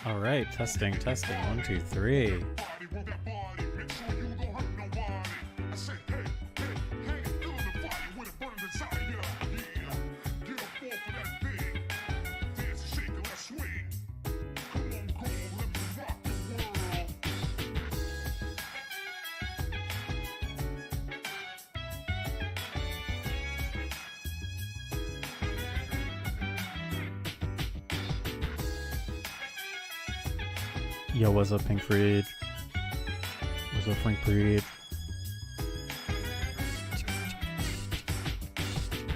All right, testing. 1, 2, 3. Yo, what's up, Pink Freed? What's up, Frank Freed?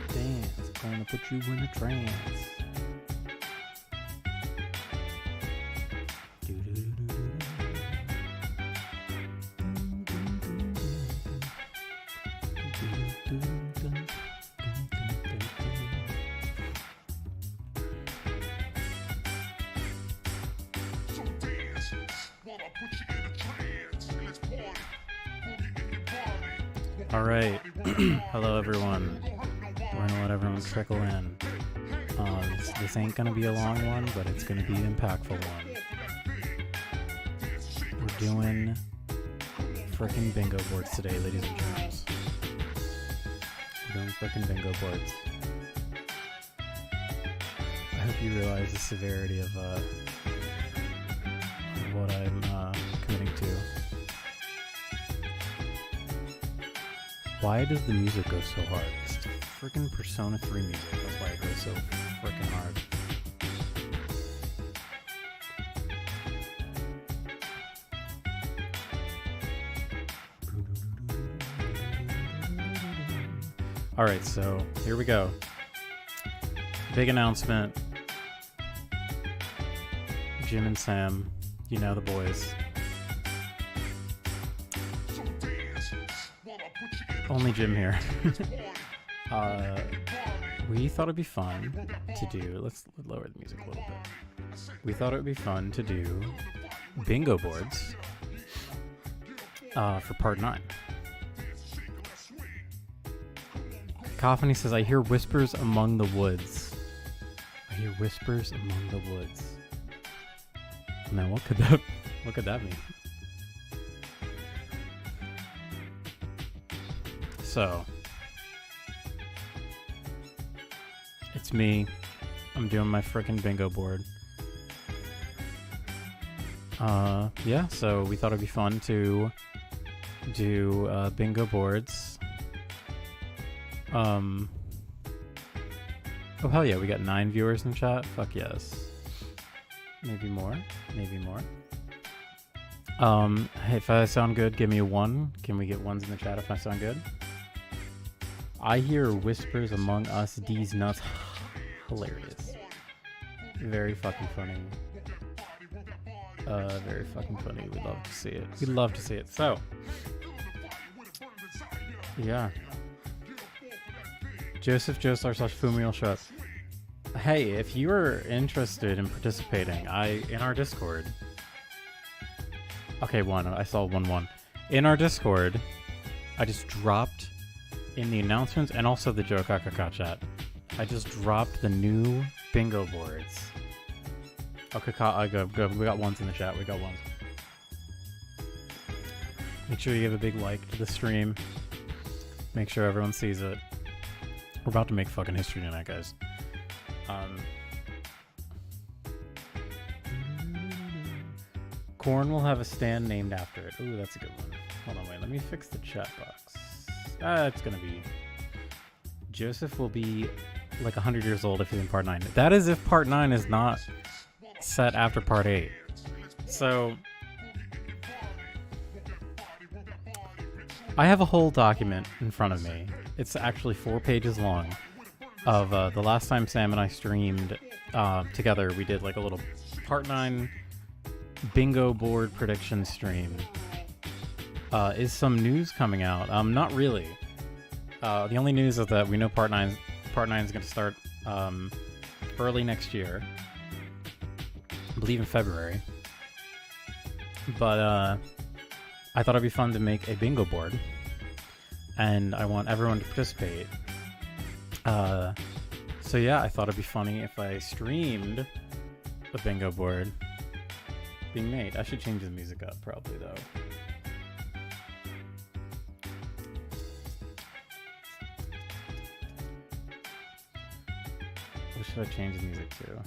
Dance, gonna put you in a trance. All right. Hello, everyone. We're gonna let everyone trickle in. This ain't gonna be a long one, but it's gonna be an impactful one. We're doing frickin' bingo boards today, ladies and gents. We're doing frickin' bingo boards. I hope you realize the severity of what I'm committing to. Why does the music go so hard? It's freaking Persona 3 music. That's why it goes so freaking hard. Alright, so here we go. Big announcement. Jim and Sam, you know the boys. Only Jim here. We thought it'd be fun to do. Let's lower the music a little bit. We thought it would be fun to do bingo boards for part 9. Cacophony says, I hear whispers among the woods. I hear whispers among the woods. Now, what could that mean? So, it's me. I'm doing my frickin' bingo board. Yeah, so we thought it'd be fun to do bingo boards. Oh hell yeah, we got 9 viewers in chat. Fuck yes. Maybe more. Hey, if I sound good, give me a 1. Can we get 1s in the chat if I sound good? I hear whispers among us, D's nuts. Hilarious. Very fucking funny. Very fucking funny. We'd love to see it. So, yeah. Joseph Joestar/Fumiel Shut. Hey, if you are interested in participating, in our Discord. Okay, I saw 1-1. In our Discord, I just dropped in the announcements and also the Joe Kakaka chat. I just dropped the new bingo boards. Okay, go. We got 1s in the chat. We got 1s. Make sure you give a big like to the stream. Make sure everyone sees it. We're about to make fucking history tonight, guys. Corn will have a stand named after it. Ooh, that's a good one. Hold on, wait. Let me fix the chat box. It's gonna be... Joseph will be like 100 years old if he's in part 9. That is if part 9 is not set after part 8. So... I have a whole document in front of me. It's actually 4 pages long of the last time Sam and I streamed together. We did like a little part 9 bingo board prediction stream. Is some news coming out? Not really. The only news is that we know part 9 is going to start early next year. I believe in February. But I thought it'd be fun to make a bingo board. And I want everyone to participate. So yeah, I thought it'd be funny if I streamed a bingo board being made. I should change the music up probably though. What should I change the music to?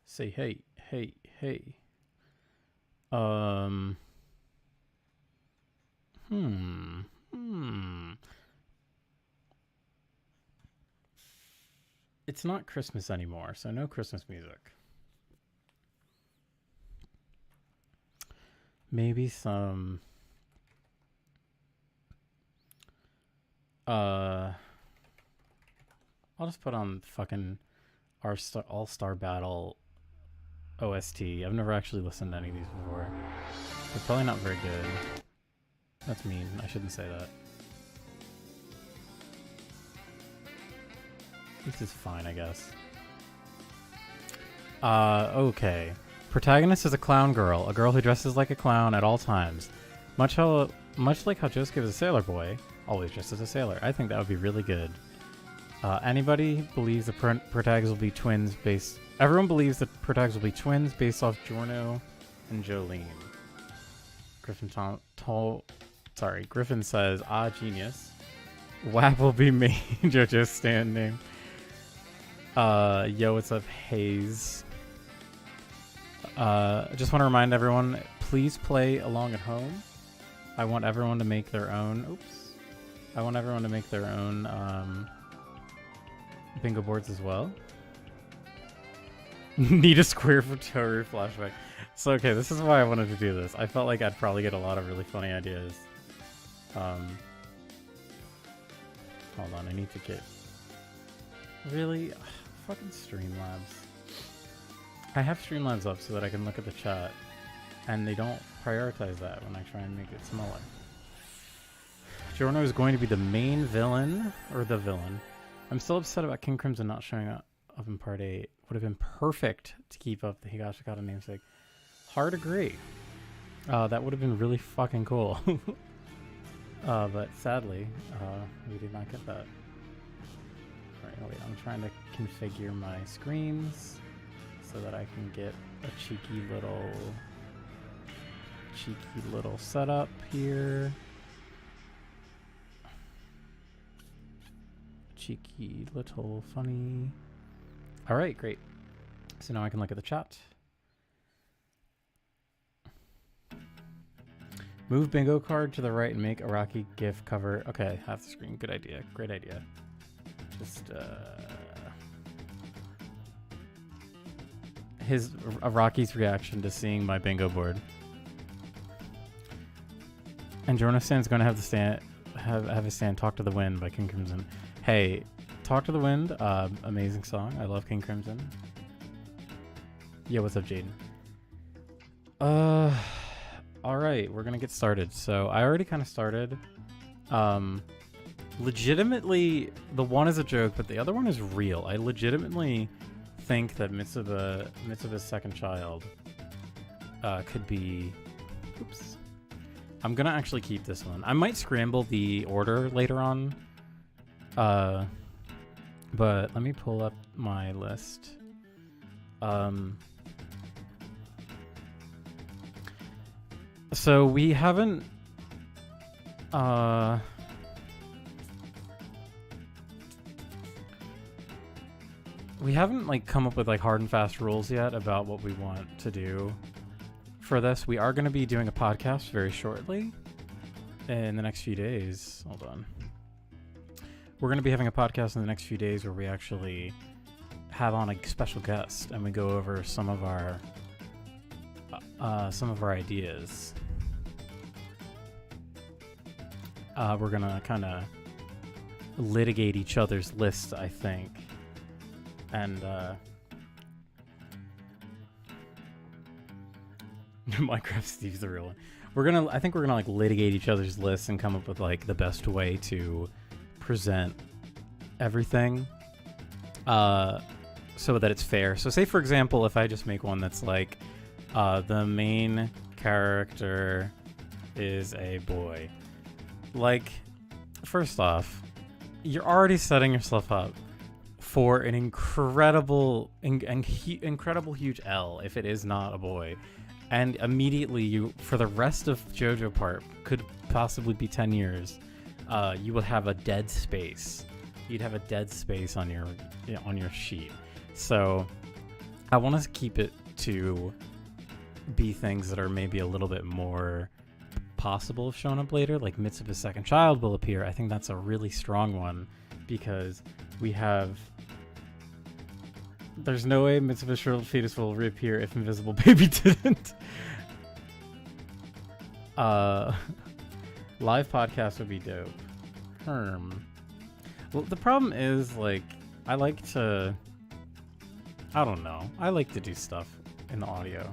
Say hey, hey, hey. It's not Christmas anymore, so no Christmas music. Maybe some I'll just put on fucking our All-Star Battle OST. I've never actually listened to any of these before. They're probably not very good. That's mean. I shouldn't say that. This is fine, I guess. Okay. Protagonist is a clown girl, a girl who dresses like a clown at all times. Much like how Joseph is a sailor boy, always dressed as a sailor. I think that would be really good. Anybody believes the protagonists will be twins based... Everyone believes the protagonists will be twins based off Giorno and Jolene. Griffin says, ah, genius. WAP will be me. Jojo's stand name. Yo, what's up, Hayes? I just want to remind everyone, please play along at home. I want everyone to make their own... Oops. I want everyone to make their own bingo boards as well. Need a square for Toru flashback. So, okay, this is why I wanted to do this. I felt like I'd probably get a lot of really funny ideas. Hold on, I need to get... Really? Ugh, fucking Streamlabs. I have Streamlabs up so that I can look at the chat, and they don't prioritize that when I try and make it smaller. Giorno is going to be the main villain, or the villain. I'm still upset about King Crimson not showing up in part 8. Would have been perfect to keep up the Higashikata namesake. Hard agree. That would have been really fucking cool. But sadly, we did not get that. Alright, wait, I'm trying to configure my screens so that I can get a cheeky little setup here. Cheeky little funny. Alright, great. So now I can look at the chat. Move bingo card to the right and make Araki GIF cover. Okay, half the screen. Good idea. Great idea. Just Araki's reaction to seeing my bingo board. And Jornastan's gonna have the stand have a stand Talk to the Wind by King Crimson. Hey, Talk to the Wind, amazing song. I love King Crimson. Yo, what's up, Jaden? Alright, we're gonna get started. So I already kind of started. Legitimately, the one is a joke, but the other one is real. I legitimately think that Mitsuba's second child could be... Oops. I'm gonna actually keep this one. I might scramble the order later on. But let me pull up my list. So we haven't like come up with like hard and fast rules yet about what we want to do for this. We are going to be doing a podcast very shortly in the next few days. Hold on. We're going to be having a podcast in the next few days where we actually have on a special guest and we go over some of our ideas. We're going to kind of litigate each other's lists, I think. And Minecraft Steve's the real one. I think we're gonna like litigate each other's lists and come up with like the best way to present everything so that it's fair. So say for example, if I just make one that's like the main character is a boy. Like, first off, you're already setting yourself up for an incredible huge L if it is not a boy. And immediately you, for the rest of Jojo part, could possibly be 10 years, you will have a dead space. You'd have a dead space on your sheet. So I want to keep it to be things that are maybe a little bit more possible of showing up later, like Mitsuba's second child will appear. I think that's a really strong one because we have... There's no way Mitsuba's shriveled fetus will reappear if Invisible Baby didn't. Live podcast would be dope. Well, the problem is, like, I like to do stuff in the audio.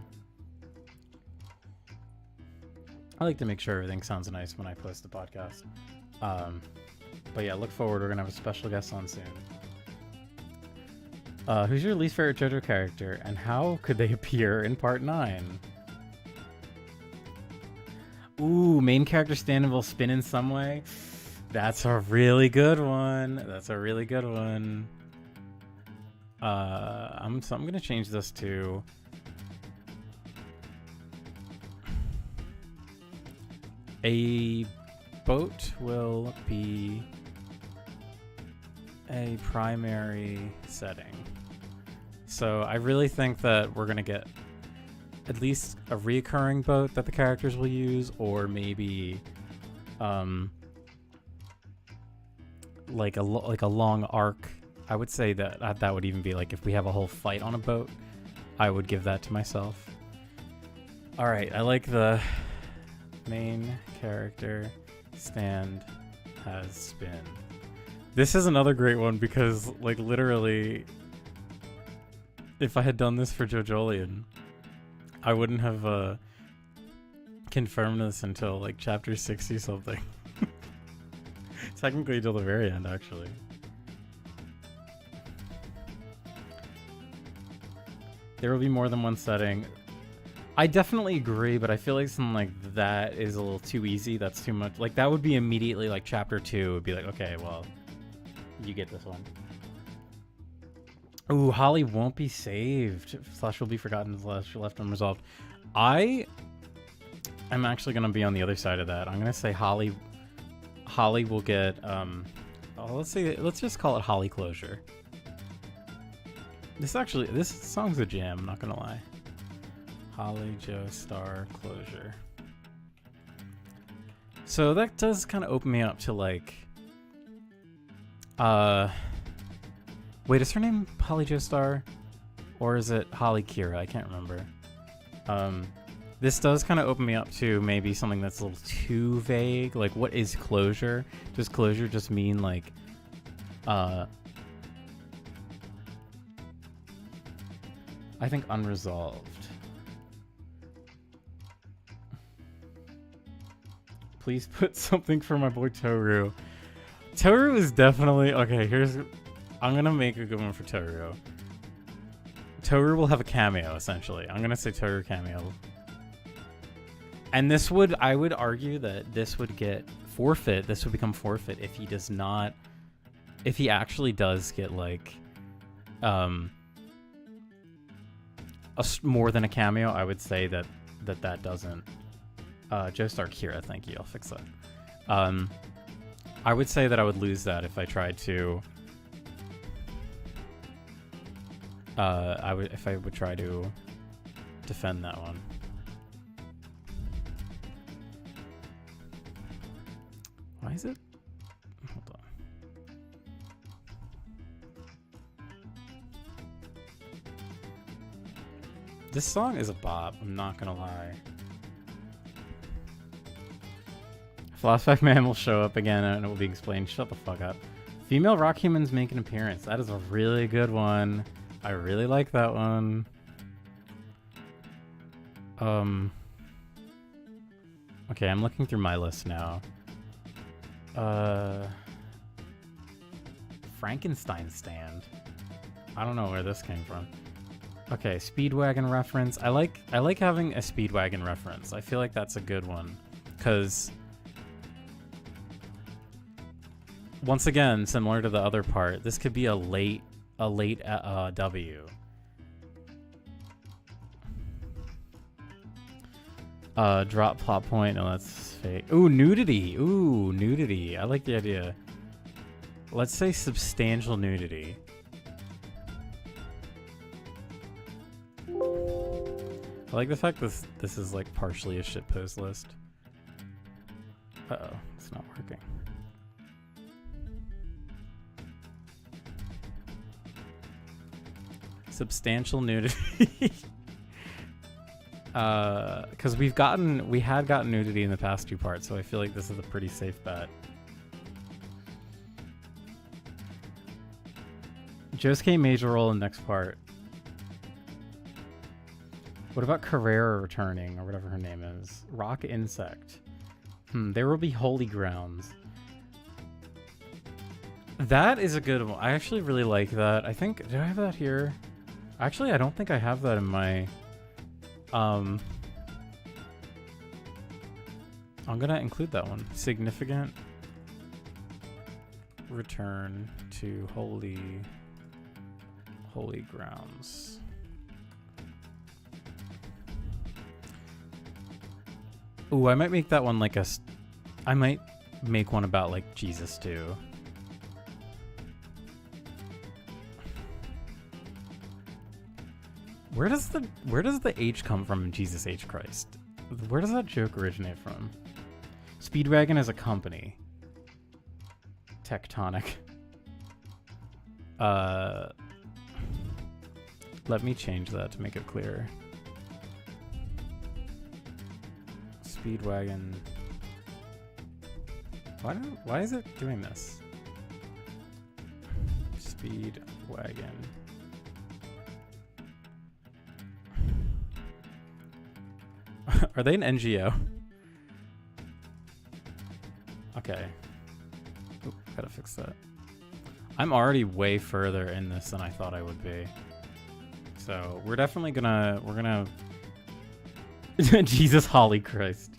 I like to make sure everything sounds nice when I post the podcast. But yeah, look forward. We're going to have a special guest on soon. Who's your least favorite JoJo character, and how could they appear in Part 9? Ooh, main character stand-in will spin in some way. That's a really good one. I'm going to change this to... A boat will be a primary setting. So I really think that we're going to get at least a reoccurring boat that the characters will use, or maybe like a long arc. I would say that that would even be like if we have a whole fight on a boat, I would give that to myself. All right, I like the main character stand has spin. This is another great one because, like, literally, if I had done this for JoJolion, I wouldn't have confirmed this until, like, chapter 60 something. Technically till the very end, actually. There will be more than one setting. I definitely agree, but I feel like something like that is a little too easy. That's too much. Like, that would be immediately, like, chapter 2 would be like, okay, well, you get this one. Ooh, Holly won't be saved. Slash will be forgotten. Slash left unresolved. I'm actually going to be on the other side of that. I'm going to say Holly will get, let's just call it Holly closure. This song's a jam, I'm not going to lie. Holly Joe Star closure. So that does kind of open me up to, like, wait, is her name Holly Joe Star? Or is it Holly Kira? I can't remember. This does kind of open me up to maybe something that's a little too vague. Like, what is closure? Does closure just mean, like, I think unresolved. Please put something for my boy Toru. Toru is definitely... Okay, I'm going to make a good one for Toru. Toru will have a cameo, essentially. I'm going to say Toru cameo. And this would... I would argue that this would get forfeit. This would become forfeit if he does not... If he actually does get, like... more than a cameo, I would say that doesn't... Joestar Kira, thank you. I'll fix that. I would say that I would lose that if I tried to. If I would try to defend that one. Why is it? Hold on. This song is a bop. I'm not gonna lie. Flashback Man will show up again and it will be explained. Shut the fuck up. Female rock humans make an appearance. That is a really good one. I really like that one. Okay, I'm looking through my list now. Frankenstein stand. I don't know where this came from. Okay, Speedwagon reference. I like having a Speedwagon reference. I feel like that's a good one. because once again, similar to the other part, this could be a late W. Drop plot point. No, that's fake. Ooh, nudity. Ooh, nudity. I like the idea. Let's say substantial nudity. I like the fact this is like partially a shitpost list. Uh-oh, it's not working. Substantial nudity. Because we had gotten nudity in the past 2 parts, so I feel like this is a pretty safe bet. Josuke major role in next part. What about Carrera returning, or whatever her name is? Rock insect. There will be holy grounds. That is a good one. I actually really like that. I think, do I have that here? Actually, I don't think I have that in my... I'm gonna include that one. Significant return to holy grounds. Ooh, I might make that one like I might make one about like Jesus too. Where does the H come from in Jesus H Christ? Where does that joke originate from? Speedwagon as a company. Tectonic. Let me change that to make it clearer. Speedwagon. Why is it doing this? Speedwagon. Are they an NGO? Okay. Oop, gotta fix that. I'm already way further in this than I thought I would be. So we're definitely gonna Jesus Holly Christ.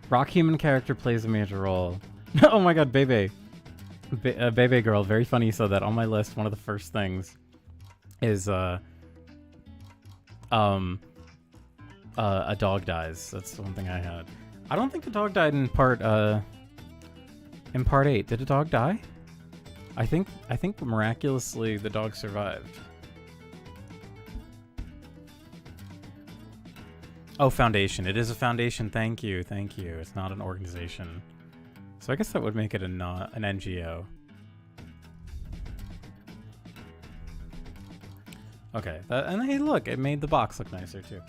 Rock human character plays a major role. Oh my god, Bebe. Bebe girl, very funny you said that. On my list, one of the first things is a dog dies. That's the one thing I had. I don't think a dog died in part 8. Did a dog die? I think miraculously the dog survived. Oh, foundation. It is a foundation. Thank you. Thank you. It's not an organization. So I guess that would make it not an NGO. Okay. And hey, look, it made the box look nicer too.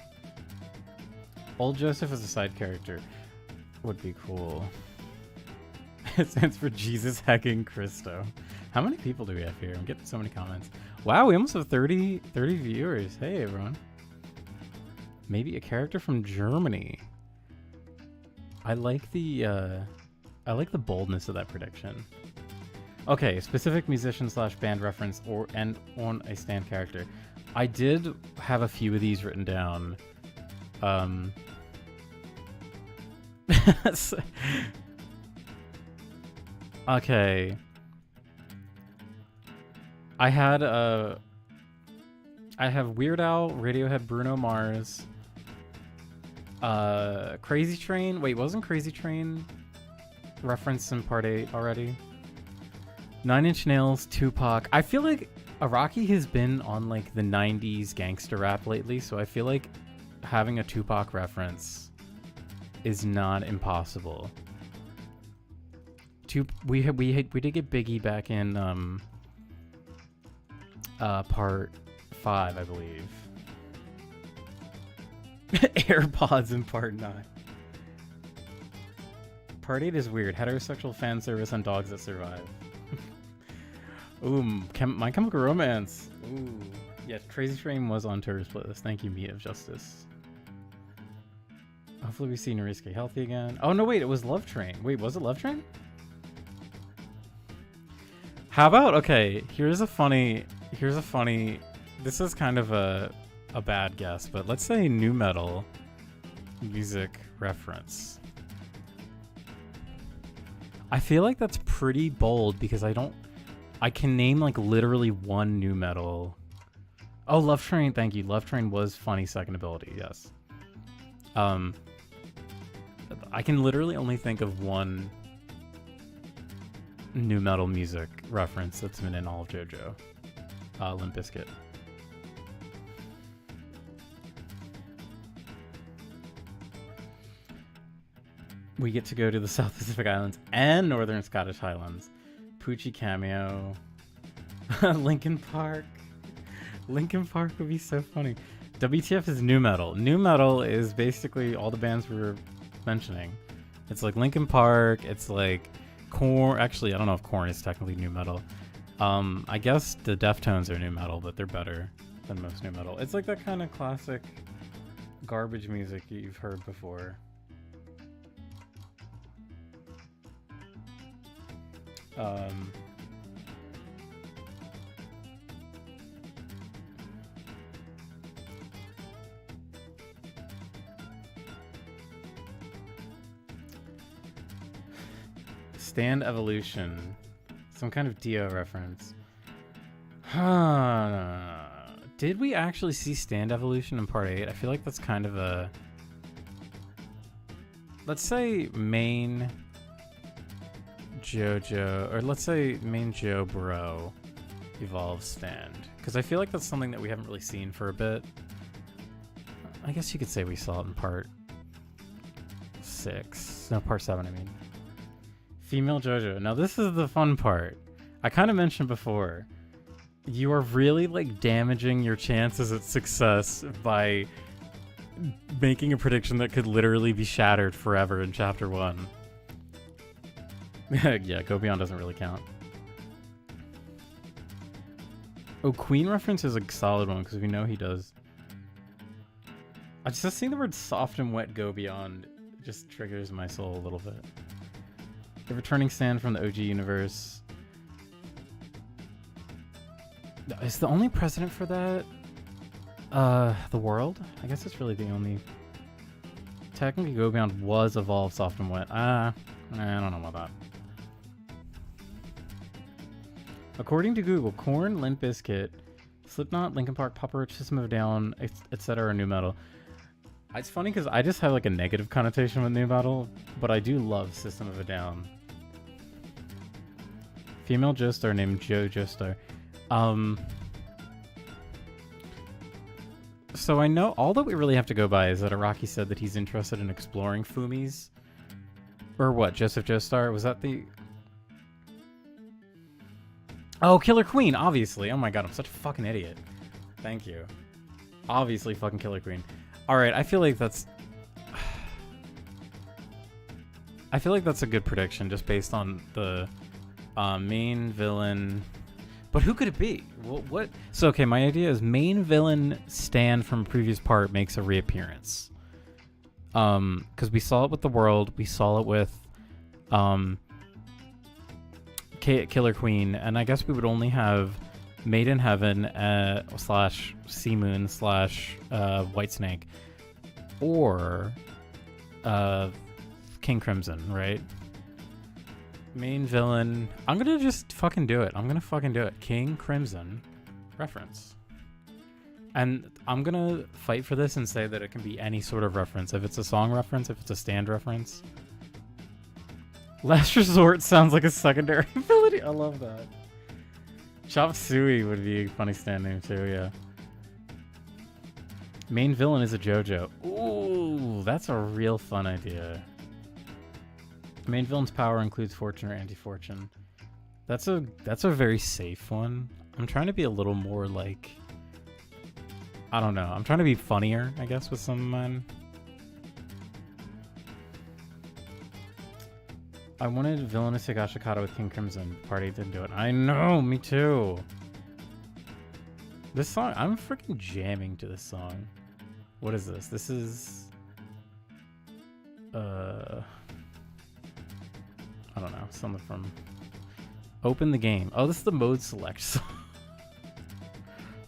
Old Joseph as a side character would be cool. It stands for Jesus Hecking Christo. How many people do we have here? I'm getting so many comments. Wow, we almost have 30 viewers. Hey, everyone. Maybe a character from Germany. I like the boldness of that prediction. Okay, specific musician / band reference and on a stand character. I did have a few of these written down. Okay. I have Weird Al, Radiohead, Bruno Mars, Crazy Train. Wait, wasn't Crazy Train referenced in part 8 already? 9 Inch Nails, Tupac. I feel like Araki has been on like the 90s gangster rap lately, so I feel like having a Tupac reference is not impossible. We did get Biggie back in part 5, I believe. AirPods in part 9. Part 8 is weird. Heterosexual fan service on dogs that survive. Ooh, My Chemical Romance. Ooh, yes, Crazy Train was on Turtle's playlist. Thank you, Meat of Justice. Hopefully we see Norisuke healthy again. Oh no, wait, it was Love Train. Wait, was it Love Train? How about, okay, here's a funny, this is kind of a bad guess, but let's say nu metal music reference. I feel like that's pretty bold because I can name like literally one new metal. Oh, Love Train, thank you. Love Train was funny second ability, yes. I can literally only think of one new metal music reference that's been in all of Jojo. Limp Bizkit. We get to go to the South Pacific Islands and Northern Scottish Highlands. Poochie cameo. Linkin Park. Linkin Park would be so funny. WTF is new metal. New metal is basically all the bands we were mentioning. It's like Linkin Park. It's like Korn. Actually, I don't know if Korn is technically new metal. I guess the Deftones are new metal, but they're better than most new metal. It's like that kind of classic garbage music you've heard before. Stand Evolution. Some kind of Dio reference. Did we actually see Stand Evolution in part 8? I feel like that's kind of a... Let's say main Jojo, or let's say main Joe Bro evolves Stand. Because I feel like that's something that we haven't really seen for a bit. I guess you could say we saw it in part 6. No, part 7, I mean. Female Jojo. Now this is the fun part. I kind of mentioned before, you are really like damaging your chances at success by making a prediction that could literally be shattered forever in chapter 1. Yeah, Go Beyond doesn't really count. Oh, Queen reference is a solid one because we know he does. I just seeing the word soft and wet Go Beyond just triggers my soul a little bit. The returning Stand from the OG universe. Is the only precedent for that the world? I guess it's really the only... Technically Go Beyond was evolved soft and wet. I don't know about that. According to Google, Korn, Limp Bizkit, Slipknot, Linkin Park, Papa Roach, System of a Down, etc. are new metal. It's funny because I just have like a negative connotation with new metal, but I do love System of a Down. Female Joestar named Jojo. So I know all that we really have to go by is that Araki said that he's interested in exploring Fumis. Or what, Joseph Joestar? Was that the... Oh, Killer Queen, obviously. Oh my god, I'm such a fucking idiot. Thank you. Obviously fucking Killer Queen. Alright, I feel like that's... I feel like that's a good prediction just based on the main villain... But who could it be? What? So, okay, my idea is main villain Stand from a previous part makes a reappearance. Because we saw it with the world, we saw it with Killer Queen, and I guess we would only have Made in Heaven slash Sea Moon slash Whitesnake or King Crimson, right? Main villain. I'm gonna just fucking do it. I'm gonna fucking do it. King Crimson reference. And I'm gonna fight for this and say that it can be any sort of reference. If it's a song reference, if it's a Stand reference. Last Resort sounds like a secondary ability. I love that. Chop Suey would be a funny Stand name too, yeah. Main villain is a Jojo. Ooh, that's a real fun idea. Main villain's power includes fortune or anti-fortune. That's a very safe one. I'm trying to be a little more like... I don't know. I'm trying to be funnier, I guess, with some of mine. I wanted Villainous Higashikata with King Crimson. Party didn't do it. I know, me too. This song, I'm freaking jamming to this song. What is this? This is... I don't know. Something from... Open the Game. Oh, this is the mode select song.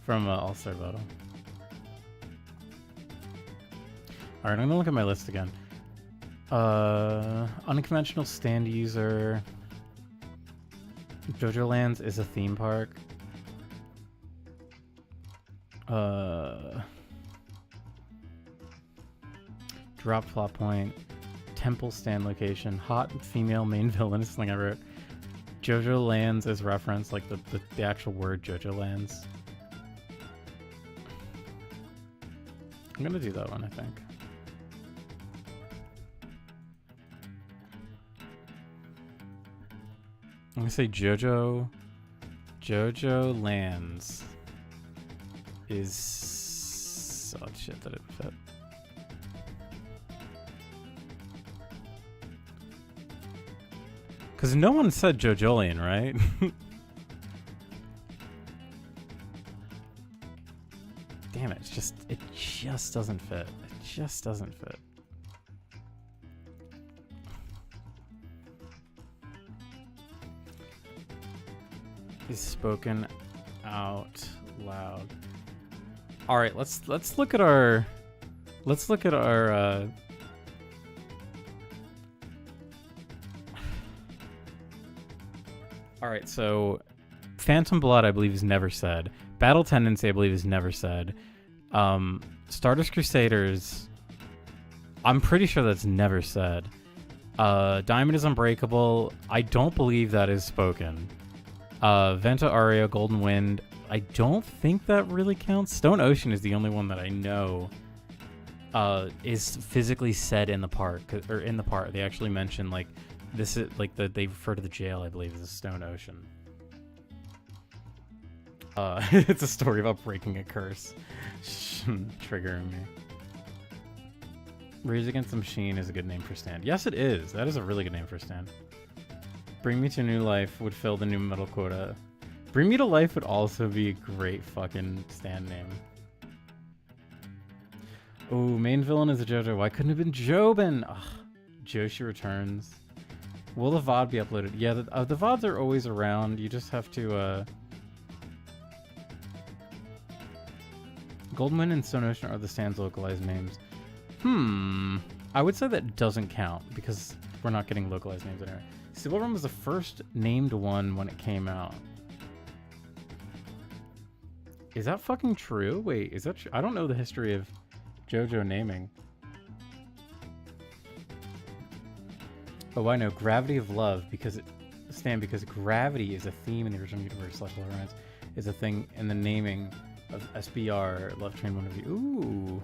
From All-Star Battle. Alright, I'm gonna look at my list again. Unconventional stand user. Jojo Lands is a theme park. Drop plot point. Temple stand location. Hot female main villain is something I wrote. Jojo Lands is reference, like the actual word Jojo Lands. I'm gonna do that one, I think. I'm gonna say Jojo Lands is... oh shit, that it fit. Because no one said Jojolian, right? Damn it, it just doesn't fit. It just doesn't fit. Is spoken out loud. All right, let's look at our all right, so Phantom Blood, I believe, is never said. Battle Tendency, I believe, is never said. Stardust Crusaders, I'm pretty sure that's never said. Diamond is Unbreakable, I don't believe that is spoken. Venta Aria, Golden Wind, I don't think that really counts. Stone Ocean is the only one that I know is physically said in the park, or in the park. They actually mention, like, this is like they refer to the jail, I believe, as Stone Ocean. It's a story about breaking a curse. Triggering me. Rage Against the Machine is a good name for stand. Yes, it is. That is a really good name for stand. Bring Me to New Life would fill the new metal quota. Bring Me to Life would also be a great fucking stand name. Oh, main villain is a Jojo. Why couldn't it have been Jobin? Ugh. Joshi Returns. Will the VOD be uploaded? Yeah, the VODs are always around. You just have to... Goldman and Stone Ocean are the stand's localized names. I would say that doesn't count because we're not getting localized names anyway. Civil Run was the first named one when it came out. Is that fucking true? Wait, is that true? I don't know the history of JoJo naming. Oh, I know. Gravity of Love, because gravity is a theme in the original universe. Love Romance is a thing in the naming of SBR, Love Train, one of you. Ooh.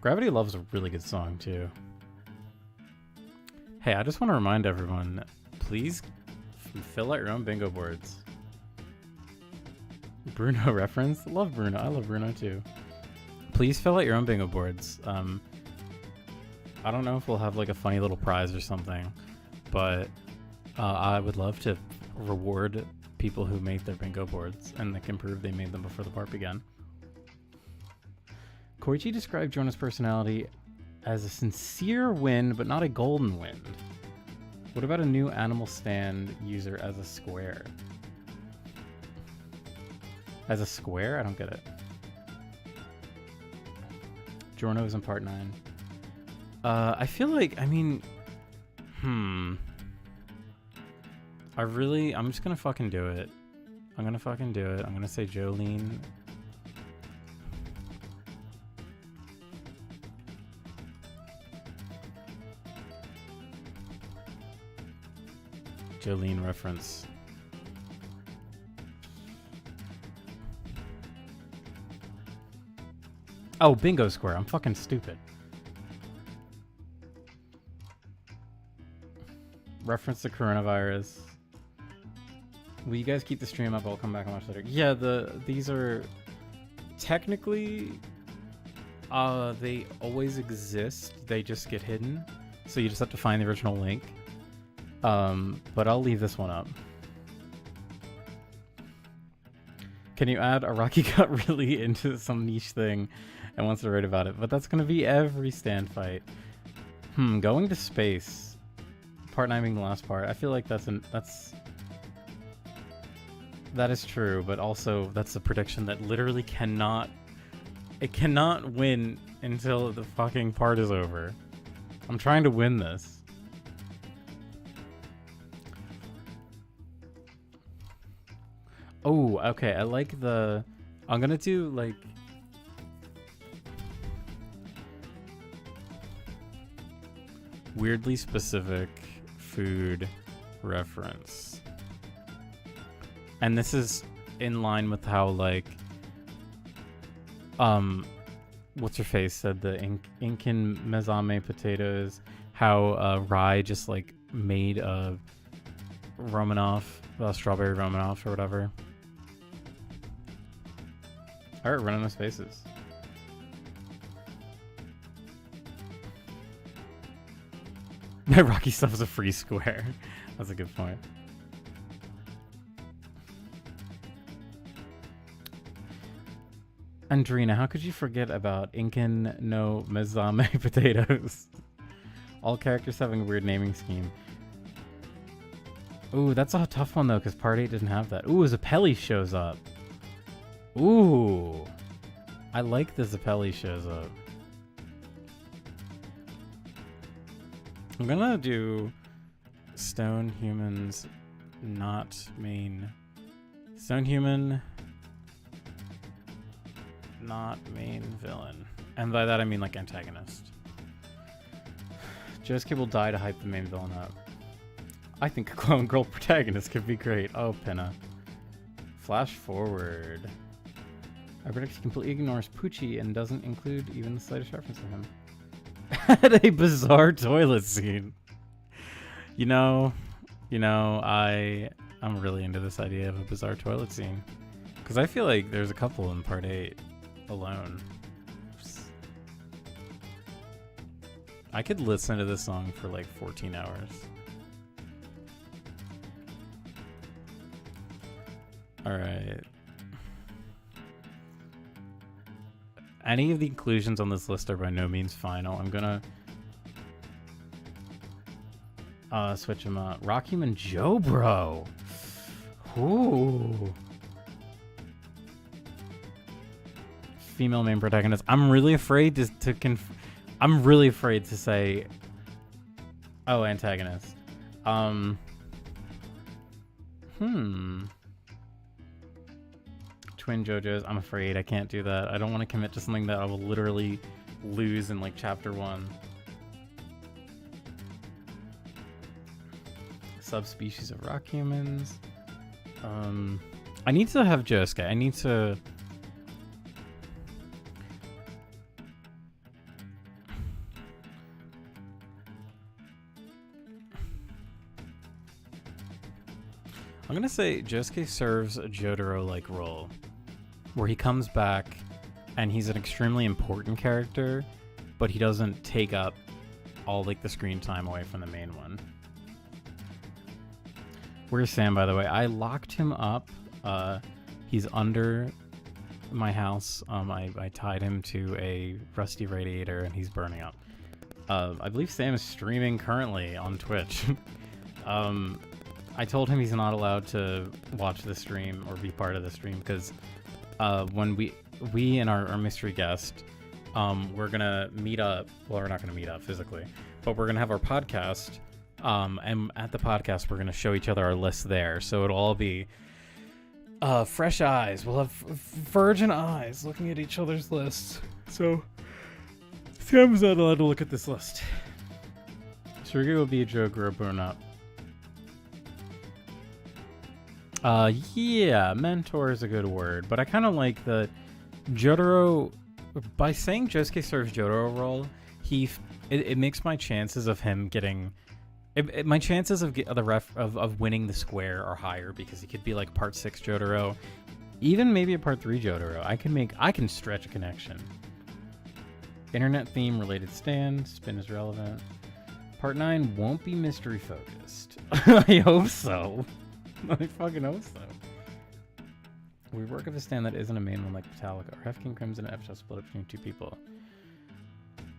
Gravity of Love is a really good song, too. Hey, I just want to remind everyone, please fill out your own bingo boards. Bruno reference? Love Bruno. I love Bruno, too. Please fill out your own bingo boards. I don't know if we'll have like a funny little prize or something, but I would love to reward people who made their bingo boards and that can prove they made them before the part began. Koichi described Jonah's personality as a sincere wind, but not a golden wind. What about a new animal stand user as a square? As a square? I don't get it. Jorno is in part 9. I feel like, I mean, I'm just gonna fucking do it. I'm gonna say Jolene. Jolene reference. Oh, bingo square. I'm fucking stupid. Reference the coronavirus. Will you guys keep the stream up? I'll come back and watch later. Yeah, these are technically they always exist. They just get hidden. So you just have to find the original link. But I'll leave this one up. Can you add Araki got really into some niche thing and wants to write about it? But that's going to be every stand fight. Going to space. Part 9 being the last part. I feel like that is true, but also that's a prediction that literally cannot... It cannot win until the fucking part is over. I'm trying to win this. Oh, okay. I like the... I'm gonna do, like... weirdly specific food reference. And this is in line with how, like... what's her face said the Incan mezame potatoes, how Rye just like made a Romanoff, strawberry Romanoff or whatever. Alright, running out of spaces. Rocky stuff is a free square. That's a good point. Andrina, how could you forget about Incan no mezame potatoes? All characters having a weird naming scheme. Ooh, that's a tough one though, because Part 8 didn't have that. Ooh, Zappelli shows up. Ooh. I like the Zappelli shows up. I'm gonna do Stone Humans, not main. Stone Human... not main villain. And by that I mean like antagonist. Josuke will die to hype the main villain up. I think a clone girl protagonist could be great. Oh, Pinna. Flash forward. I predict he completely ignores Poochie and doesn't include even the slightest reference to him. Had a bizarre toilet scene. You know, I'm really into this idea of a bizarre toilet scene. Because I feel like there's a couple in Part 8. Alone. I could listen to this song for like 14 hours. Alright. Any of the inclusions on this list are by no means final. I'm gonna switch them up. Rockym and Jojo. Ooh. Female main protagonist. I'm really afraid I'm really afraid to say antagonist. Twin JoJo's. I'm afraid I can't do that. I don't want to commit to something that I will literally lose in like chapter 1. Subspecies of rock humans. I need to have Josuke. I need to... I'm gonna say Josuke serves a Jotaro-like role, where he comes back and he's an extremely important character, but he doesn't take up all like the screen time away from the main one. Where's Sam, by the way? I locked him up. He's under my house. I tied him to a rusty radiator and he's burning up. I believe Sam is streaming currently on Twitch. I told him he's not allowed to watch the stream or be part of the stream because when we and our mystery guest, we're gonna meet up. Well, we're not gonna meet up physically, but we're gonna have our podcast. And at the podcast, we're gonna show each other our list there, so it'll all be fresh eyes. We'll have virgin eyes looking at each other's lists. So Sam's not allowed to look at this list. Tsurugi will be a joke or a burn up. Yeah, mentor is a good word, but I kind of like the Jotaro. By saying Josuke serves Jotaro role, it makes my chances of him getting, my chances of of winning the square are higher because he could be like Part 6 Jotaro, even maybe a Part 3 Jotaro. I can stretch a connection. Internet theme related stand, spin is relevant. Part 9 won't be mystery focused. I hope so. I fucking hope so. We work with a stand that isn't a main one like Metallica. Or F King Crimson and F shall split up between 2 people.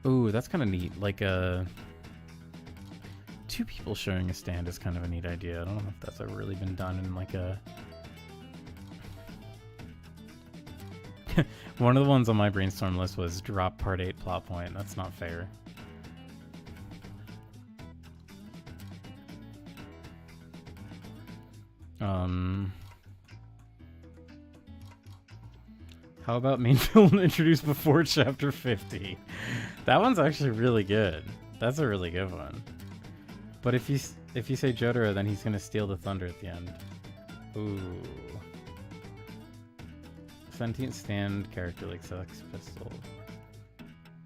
Ooh, that's kind of neat. Like 2 people sharing a stand is kind of a neat idea. I don't know if that's ever really been done in like a... One of the ones on my brainstorm list was drop part 8 plot point. That's not fair. How about main villain introduced before chapter 50? That one's actually really good. That's a really good one. But if you say Jojo, then he's gonna steal the thunder at the end. Ooh. Sentient stand character like Sex Pistol.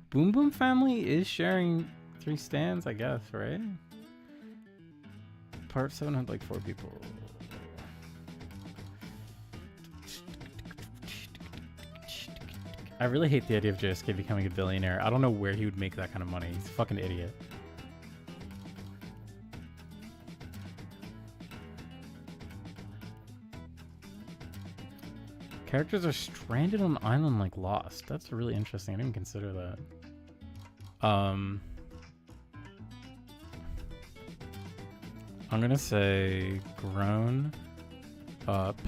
Boom Boom Family is sharing 3 stands, I guess, right? Part 7 had like 4 people. I really hate the idea of JSK becoming a billionaire. I don't know where he would make that kind of money. He's a fucking idiot. Characters are stranded on an island like Lost. That's really interesting. I didn't consider that. I'm gonna say grown up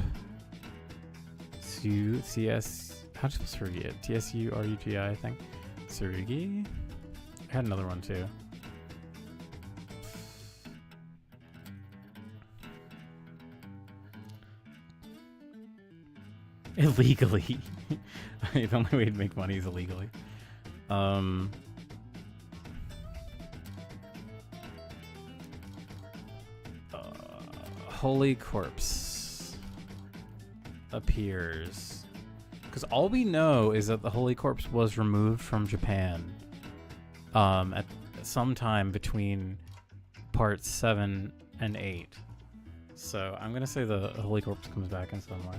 to CS. How do you spell Tsurugi? T-S-U-R-U-G-I, I think. Tsurugi? I had another one too. Illegally. The only way to make money is illegally. Holy Corpse appears. Because all we know is that the Holy Corpse was removed from Japan at some time between parts 7 and 8. So I'm gonna say the Holy Corpse comes back in some way.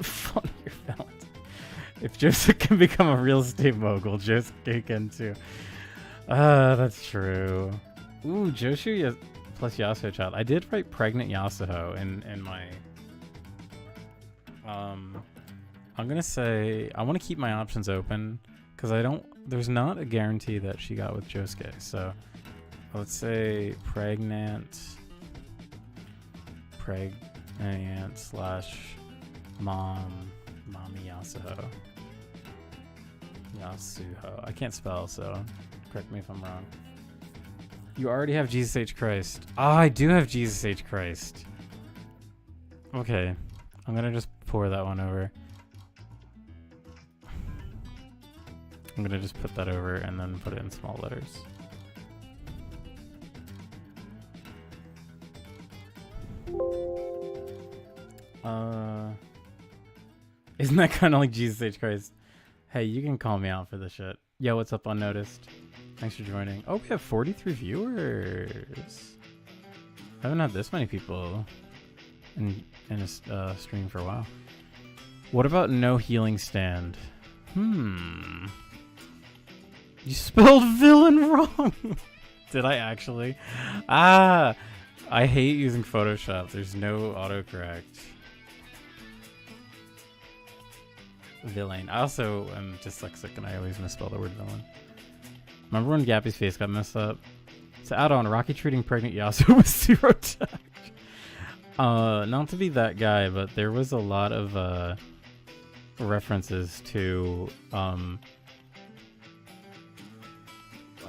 Funny your balance. If Joseph can become a real estate mogul, Joseph can too. That's true. Ooh, Joshu plus Yasuo child. I did write pregnant Yasuo in my. I'm gonna say I want to keep my options open because I don't. There's not a guarantee that she got with Josuke. So let's say pregnant / mommy Yasuo. I can't spell, so correct me if I'm wrong. You already have Jesus H. Christ. Ah, I do have Jesus H. Christ. Okay, I'm gonna just pour that one over. I'm gonna just put that over and then put it in small letters. Isn't that kind of like Jesus H. Christ? Hey, you can call me out for this shit. Yo, what's up, Unnoticed? Thanks for joining. Oh, we have 43 viewers. I haven't had this many people in a stream for a while. What about no healing stand? You spelled villain wrong. Did I actually? I hate using Photoshop. There's no autocorrect. Villain. I also am dyslexic and I always misspell the word villain. Remember when Gappy's face got messed up? To add on, Rocky treating pregnant Yasuo with 0 tech. Not to be that guy, but there was a lot of references to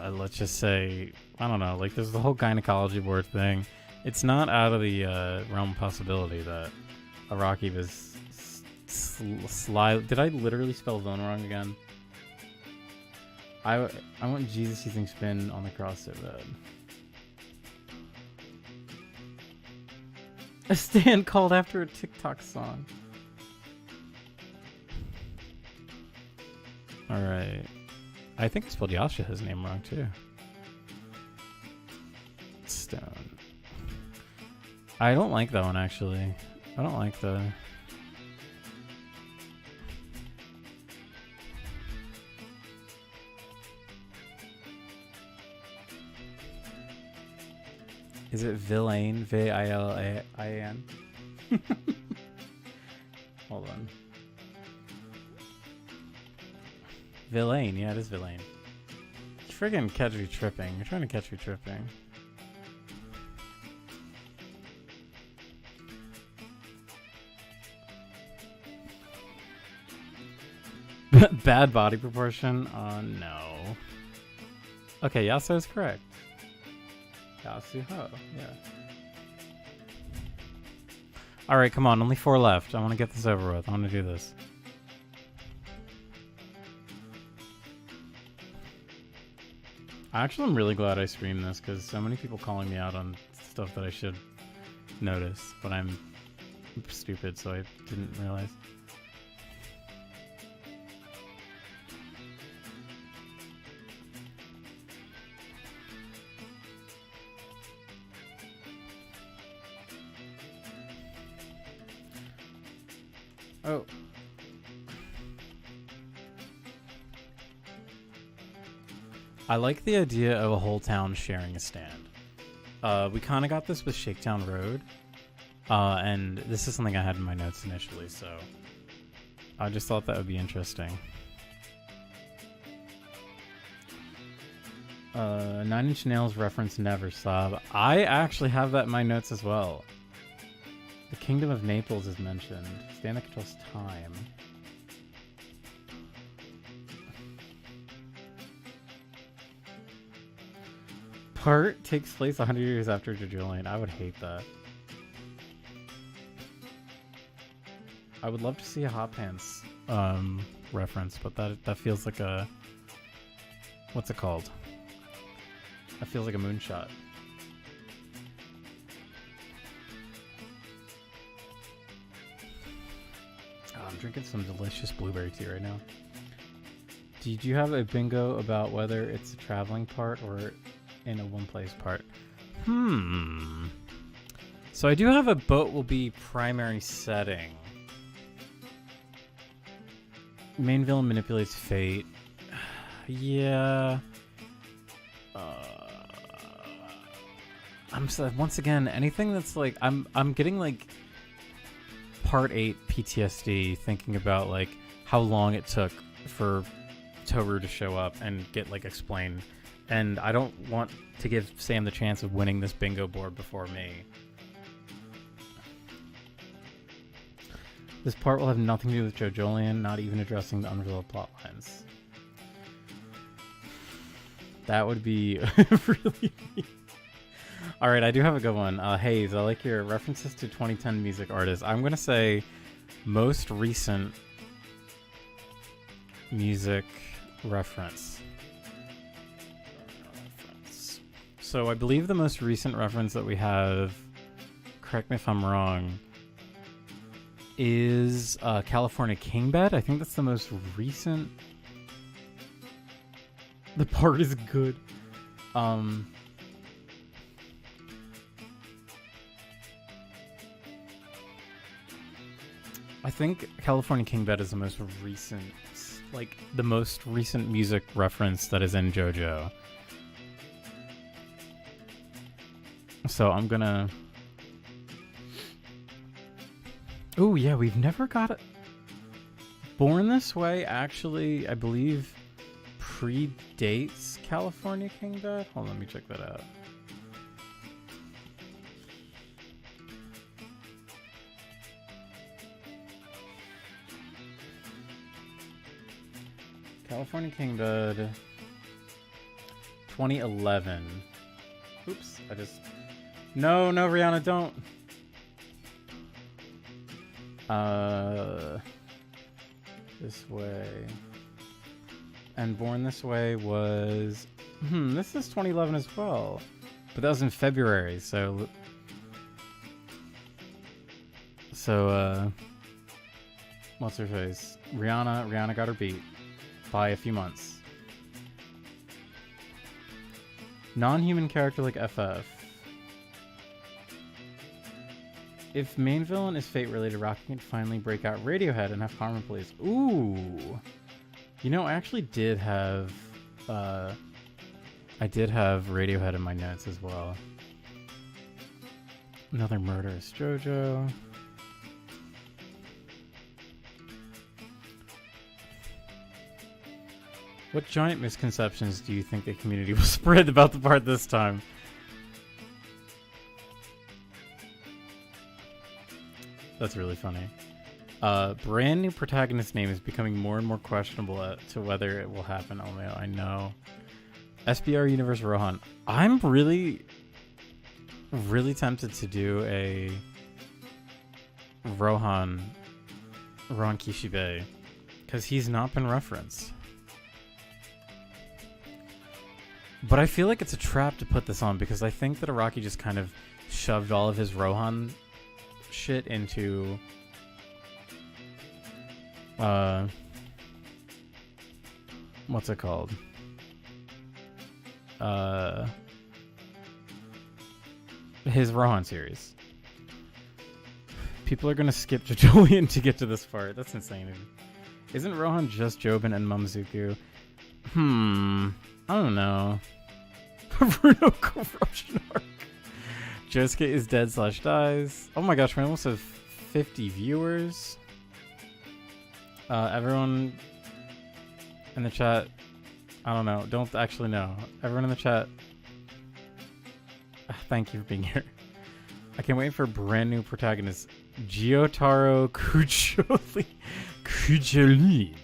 let's just say, I don't know, like there's the whole gynecology board thing. It's not out of the realm of possibility that Araki was sly. Did I literally spell villain wrong again? I want Jesus using spin on the cross so bad. A stand called after a TikTok song. Alright. I think I spelled Yasha's name wrong too. Stone. I don't like that one actually. I don't like the... Is it Villain? V-I-L-A-I-N? Hold on. Villain, yeah, it is Villain. Friggin' catch me tripping. You're trying to catch me tripping. Bad body proportion? No. Okay, Yasuo is correct. Yasuho, yeah. Alright, come on, only 4 left. I want to get this over with. I want to do this. Actually, I'm really glad I streamed this because so many people calling me out on stuff that I should notice, but I'm stupid, so I didn't realize. Oh. I like the idea of a whole town sharing a stand. We kind of got this with Shakedown Road. And this is something I had in my notes initially, so I just thought that would be interesting. 9 Inch Nails reference Never Stop. I actually have that in my notes as well. The Kingdom of Naples is mentioned. Stand that controls time. Part takes place 100 years after Jojo. I would hate that. I would love to see a Hot Pants reference, but that feels like a... What's it called? That feels like a moonshot. I'm drinking some delicious blueberry tea right now. Did you have a bingo about whether it's a traveling part or in a one-place part? So I do have a boat will be primary setting. Main villain manipulates fate. Yeah. Once again, anything that's like I'm getting like part 8 PTSD thinking about like how long it took for Toru to show up and get like explained, and I don't want to give Sam the chance of winning this bingo board before me. This part will have nothing to do with Jojo, not even addressing the unresolved plot lines. That would be really mean. Alright, I do have a good one. Hayes, I like your references to 2010 music artists. I'm going to say most recent music reference. So I believe the most recent reference that we have, correct me if I'm wrong, is California King Bed. I think that's the most recent. The part is good. I think California King Bed is the most recent, like the most recent music reference that is in JoJo. So I'm gonna. Oh yeah, we've never got it. Born This Way actually, I believe, predates California King Bed. Hold on, let me check that out. California King Bed 2011. Oops, I just... No, Rihanna, don't. This Way. And Born This Way was... this is 2011 as well. But that was in February, so... what's her face? Rihanna got her beat by a few months. Non-human character like FF. If main villain is fate related, Rocky can finally break out Radiohead and have Karma plays. Ooh. You know, I actually did have Radiohead in my notes as well. Another murderous JoJo. What giant misconceptions do you think the community will spread about the part this time? That's really funny. Brand new protagonist name is becoming more and more questionable to whether it will happen. Oh man, I know. SBR Universe Rohan. I'm really tempted to do a Rohan Kishibe because he's not been referenced. But I feel like it's a trap to put this on because I think that Araki just kind of shoved all of his Rohan shit into what's it called? His Rohan series. People are gonna skip Jojo to get to this part. That's insane. Isn't Rohan just Jobin and Mamazuku? I don't know. Bruno corruption arc. Josuke is dead / dies. Oh my gosh, we almost have 50 viewers. Everyone in the chat, I don't know. Don't actually know. Everyone in the chat, thank you for being here. I can't wait for a brand new protagonist, Gyotaro Kujolin.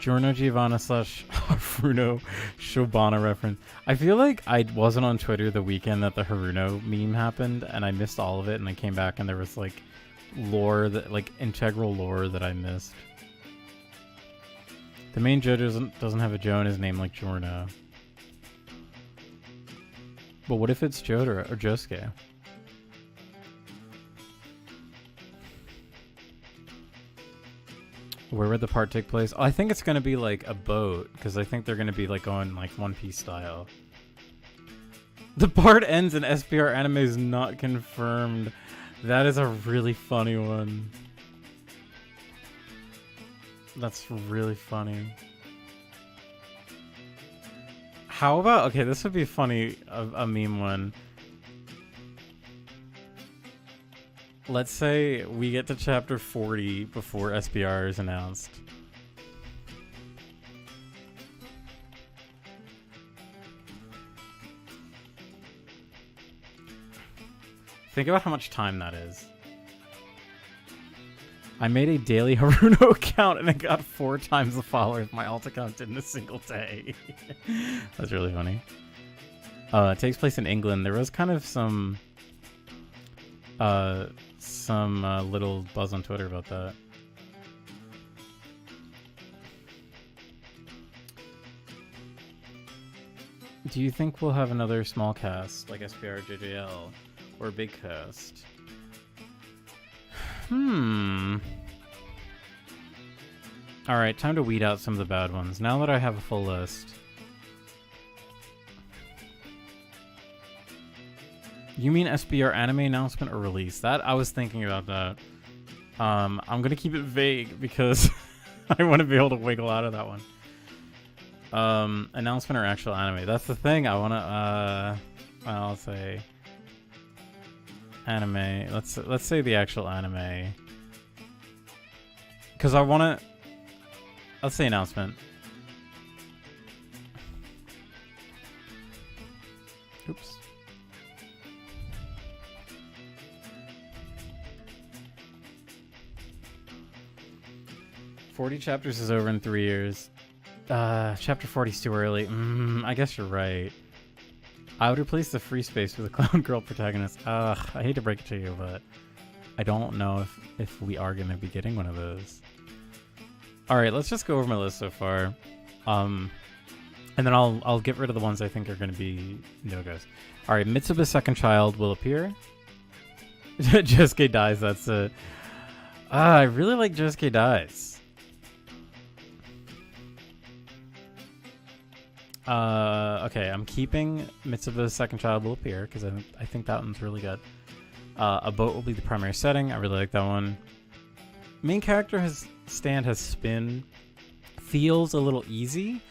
Giorno Giovanna / Haruno Shobana reference. I feel like I wasn't on Twitter the weekend that the Haruno meme happened, and I missed all of it, and I came back and there was like lore, that like integral lore that I missed. The main Jojo doesn't have a Jo in his name like Giorno. But what if it's Jotaro or Josuke? Where would the part take place? Oh, I think it's going to be like a boat, because I think they're going to be like going like One Piece style. The part ends in SPR anime is not confirmed. That is a really funny one. That's really funny. How about, okay, this would be funny, a meme one. Let's say we get to chapter 40 before SPR is announced. Think about how much time that is. I made a daily Haruno account and it got 4 times the followers my alt account did in a single day. That's really funny. It takes place in England. There was kind of some little buzz on Twitter about that. Do you think we'll have another small cast like SPR JJL or big cast? Alright, time to weed out some of the bad ones. Now that I have a full list. You mean SBR anime announcement or release? That, I was thinking about that. I'm gonna keep it vague because I want to be able to wiggle out of that one. Announcement or actual anime? That's the thing. I wanna I'll say anime. Let's say the actual anime. Cause I wanna, let's say announcement. Oops. "40 chapters is over in 3 years. Chapter 40 is too early. I guess you're right. I would replace the free space with a clown girl protagonist. I hate to break it to you, but I don't know if we are going to be getting one of those. Alright, let's just go over my list so far. And then I'll get rid of the ones I think are going to be no-goes. Alright, Mitsuba's second child will appear. Josuke dies, that's it. I really like Josuke dies. Okay, I'm keeping Mitsuba's second child will appear because I think that one's really good. A boat will be the primary setting. I really like that one. Main character has spin. Feels a little easy,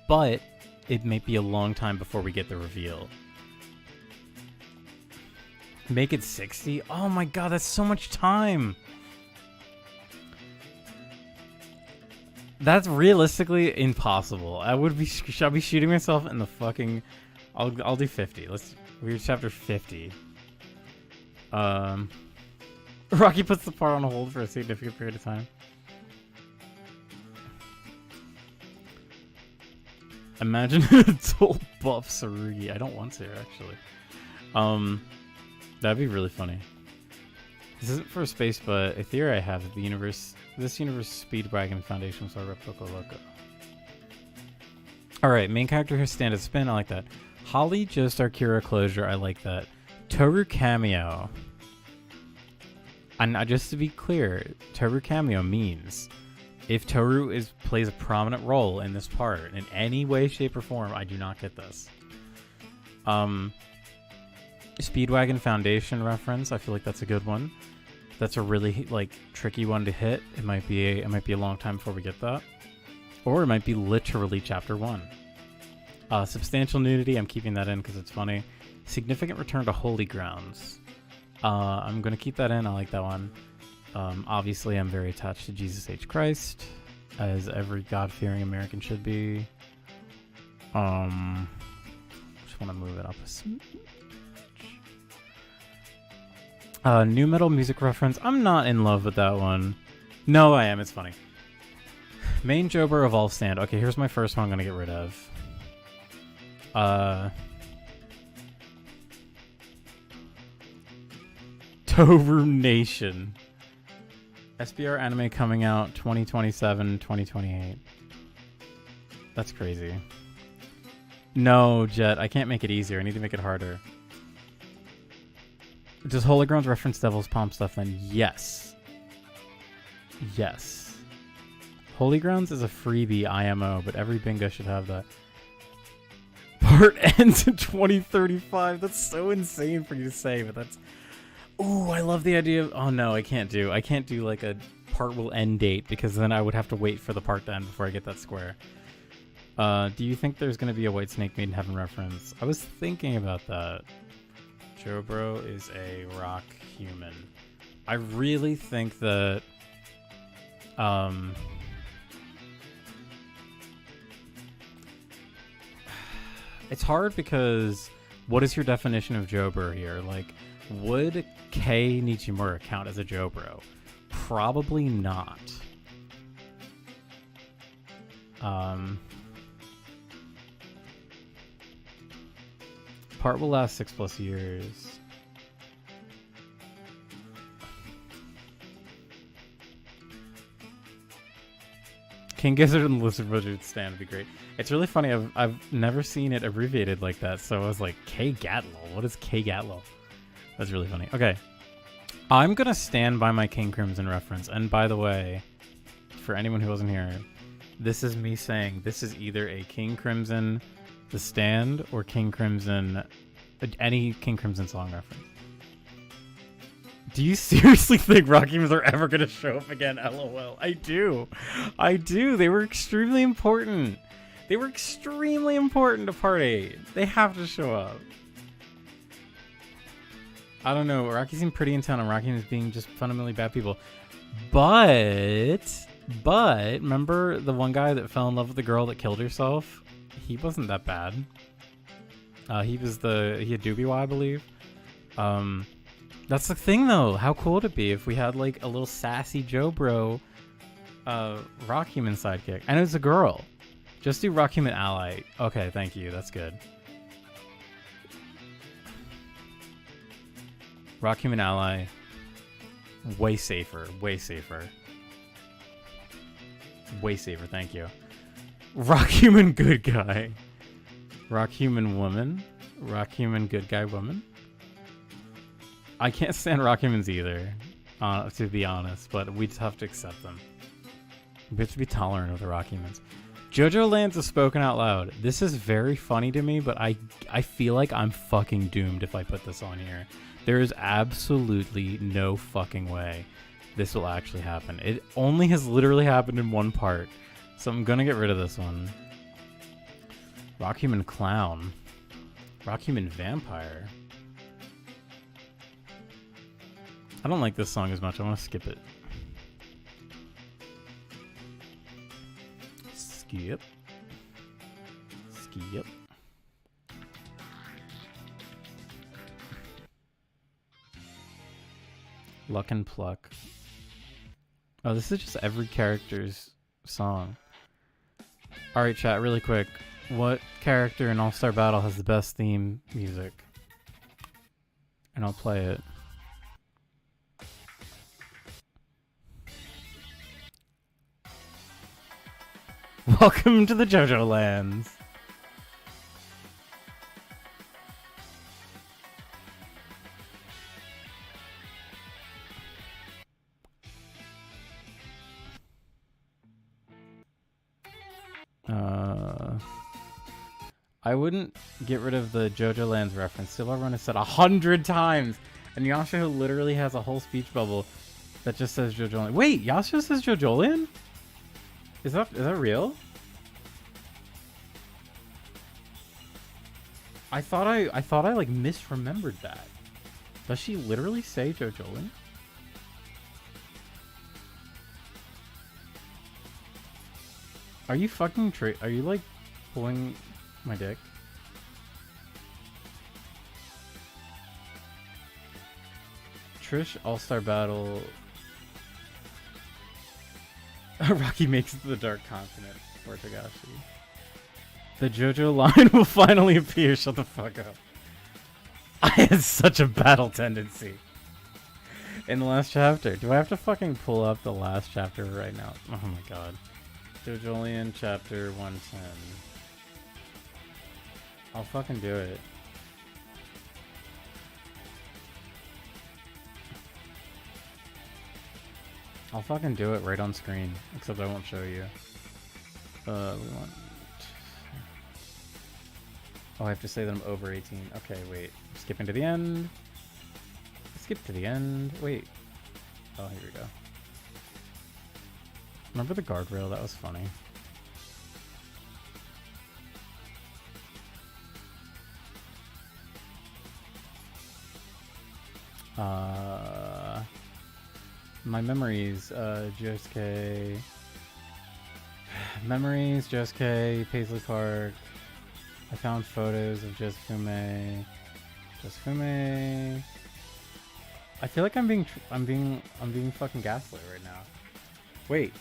but it may be a long time before we get the reveal. Make it 60? Oh my god, that's so much time! That's realistically impossible. I'll be shooting myself in the fucking... I'll do 50. We're chapter 50. Rocky puts the part on hold for a significant period of time. Imagine an adult buff Sarugi. I don't want to, actually. That'd be really funny. This isn't for space, but a theory I have that this universe Speedwagon Foundation will rep Loco Loco. Alright, main character here, standard spin, I like that. Holly, Joestar, Kira, Closure, I like that. Toru cameo. And just to be clear, Toru cameo means if Toru plays a prominent role in this part in any way, shape, or form, I do not get this. Speedwagon Foundation reference, I feel like that's a good one. That's a really tricky one to hit. It might be a long time before we get that, or it might be literally chapter 1. Substantial nudity, I'm keeping that in because it's funny. Significant return to holy grounds. I'm gonna keep that in. I like that one. Obviously, I'm very attached to Jesus H. Christ, as every God-fearing American should be. Just want to move it up a smidge. New metal music reference. I'm not in love with that one. No, I am. It's funny. Main Jober Evolve Stand. Okay, here's my first one I'm going to get rid of. Toru Nation. SBR anime coming out 2027, 2028. That's crazy. No, Jet, I can't make it easier. I need to make it harder. Does Holy Grounds reference Devil's Palm stuff then? Yes. Yes. Holy Grounds is a freebie IMO, but every bingo should have that. Part ends in 2035. That's so insane for you to say, but that's... Ooh, I love the idea of... Oh no, I can't do like a part will end date, because then I would have to wait for the part to end before I get that square. Do you think there's going to be a White Snake Maiden Heaven reference? I was thinking about that. Jobro is a rock human. I really think that... It's hard because what is your definition of Jobro here? Like, would Kei Nichimura count as a Jobro? Probably not. Part will last 6+ years. King Gizzard and the Lizard Wizard stand would be great. It's really funny. I've never seen it abbreviated like that, so I was like, K Gatlo. What is K Gatlo? That's really funny. Okay. I'm going to stand by my King Crimson reference. And by the way, for anyone who wasn't here, this is me saying this is either a King Crimson The Stand or King Crimson, any King Crimson song reference. Do you seriously think Rockies are ever going to show up again? LOL. I do. I do. They were extremely important. They were extremely important to Part 8. They have to show up. I don't know. Rocky seemed pretty intent on Rocky as being just fundamentally bad people. But remember the one guy that fell in love with the girl that killed herself? He wasn't that bad. He had Doobie-Wa, I believe. That's the thing, though. How cool would it be if we had like a little sassy Jobro rock human sidekick? And it was a girl. Just do rock human ally. Okay, thank you. That's good. Rock human ally. Way safer. Way safer. Way safer. Thank you. Rock human good guy. Rock human woman. Rock human good guy woman. I can't stand rock humans either, to be honest, but we just have to accept them. We have to be tolerant of the rock humans. Jojo lands is spoken out loud. This is very funny to me, but I feel like I'm fucking doomed if I put this on here. There is absolutely no fucking way this will actually happen. It only has literally happened in one part, so I'm gonna get rid of this one. Rock human clown. Rock human vampire. I don't like this song as much. I want to skip it. Skip. Skip. Luck and Pluck. Oh, this is just every character's song. Alright, chat, really quick. What character in All-Star Battle has the best theme music? And I'll play it. Welcome to the Jojo lands. I wouldn't get rid of the Jojo Lands reference. Still, everyone has said 100 times, and Yasha literally has a whole speech bubble that just says Jojo Land. Wait, Yasha says Jojo Land? Is that real? I thought I like misremembered that. Does she literally say Jojo Land? Are you fucking are you like pulling my dick? Trish All-Star Battle. Rocky makes it to the Dark Continent. For Togashi. The Jojo line will finally appear. Shut the fuck up. I had such a battle tendency. In the last chapter. Do I have to fucking pull up the last chapter right now? Oh my god. Jojolian chapter 110. I'll fucking do it. I'll fucking do it right on screen. Except I won't show you. We want... Oh, I have to say that I'm over 18. Okay, wait. Skipping to the end. Skip to the end. Wait. Oh, here we go. Remember the guardrail? That was funny. My memories, Josuke. Memories, Josuke, Paisley Park. I found photos of Josufume. I feel like I'm being fucking gaslit right now. Wait.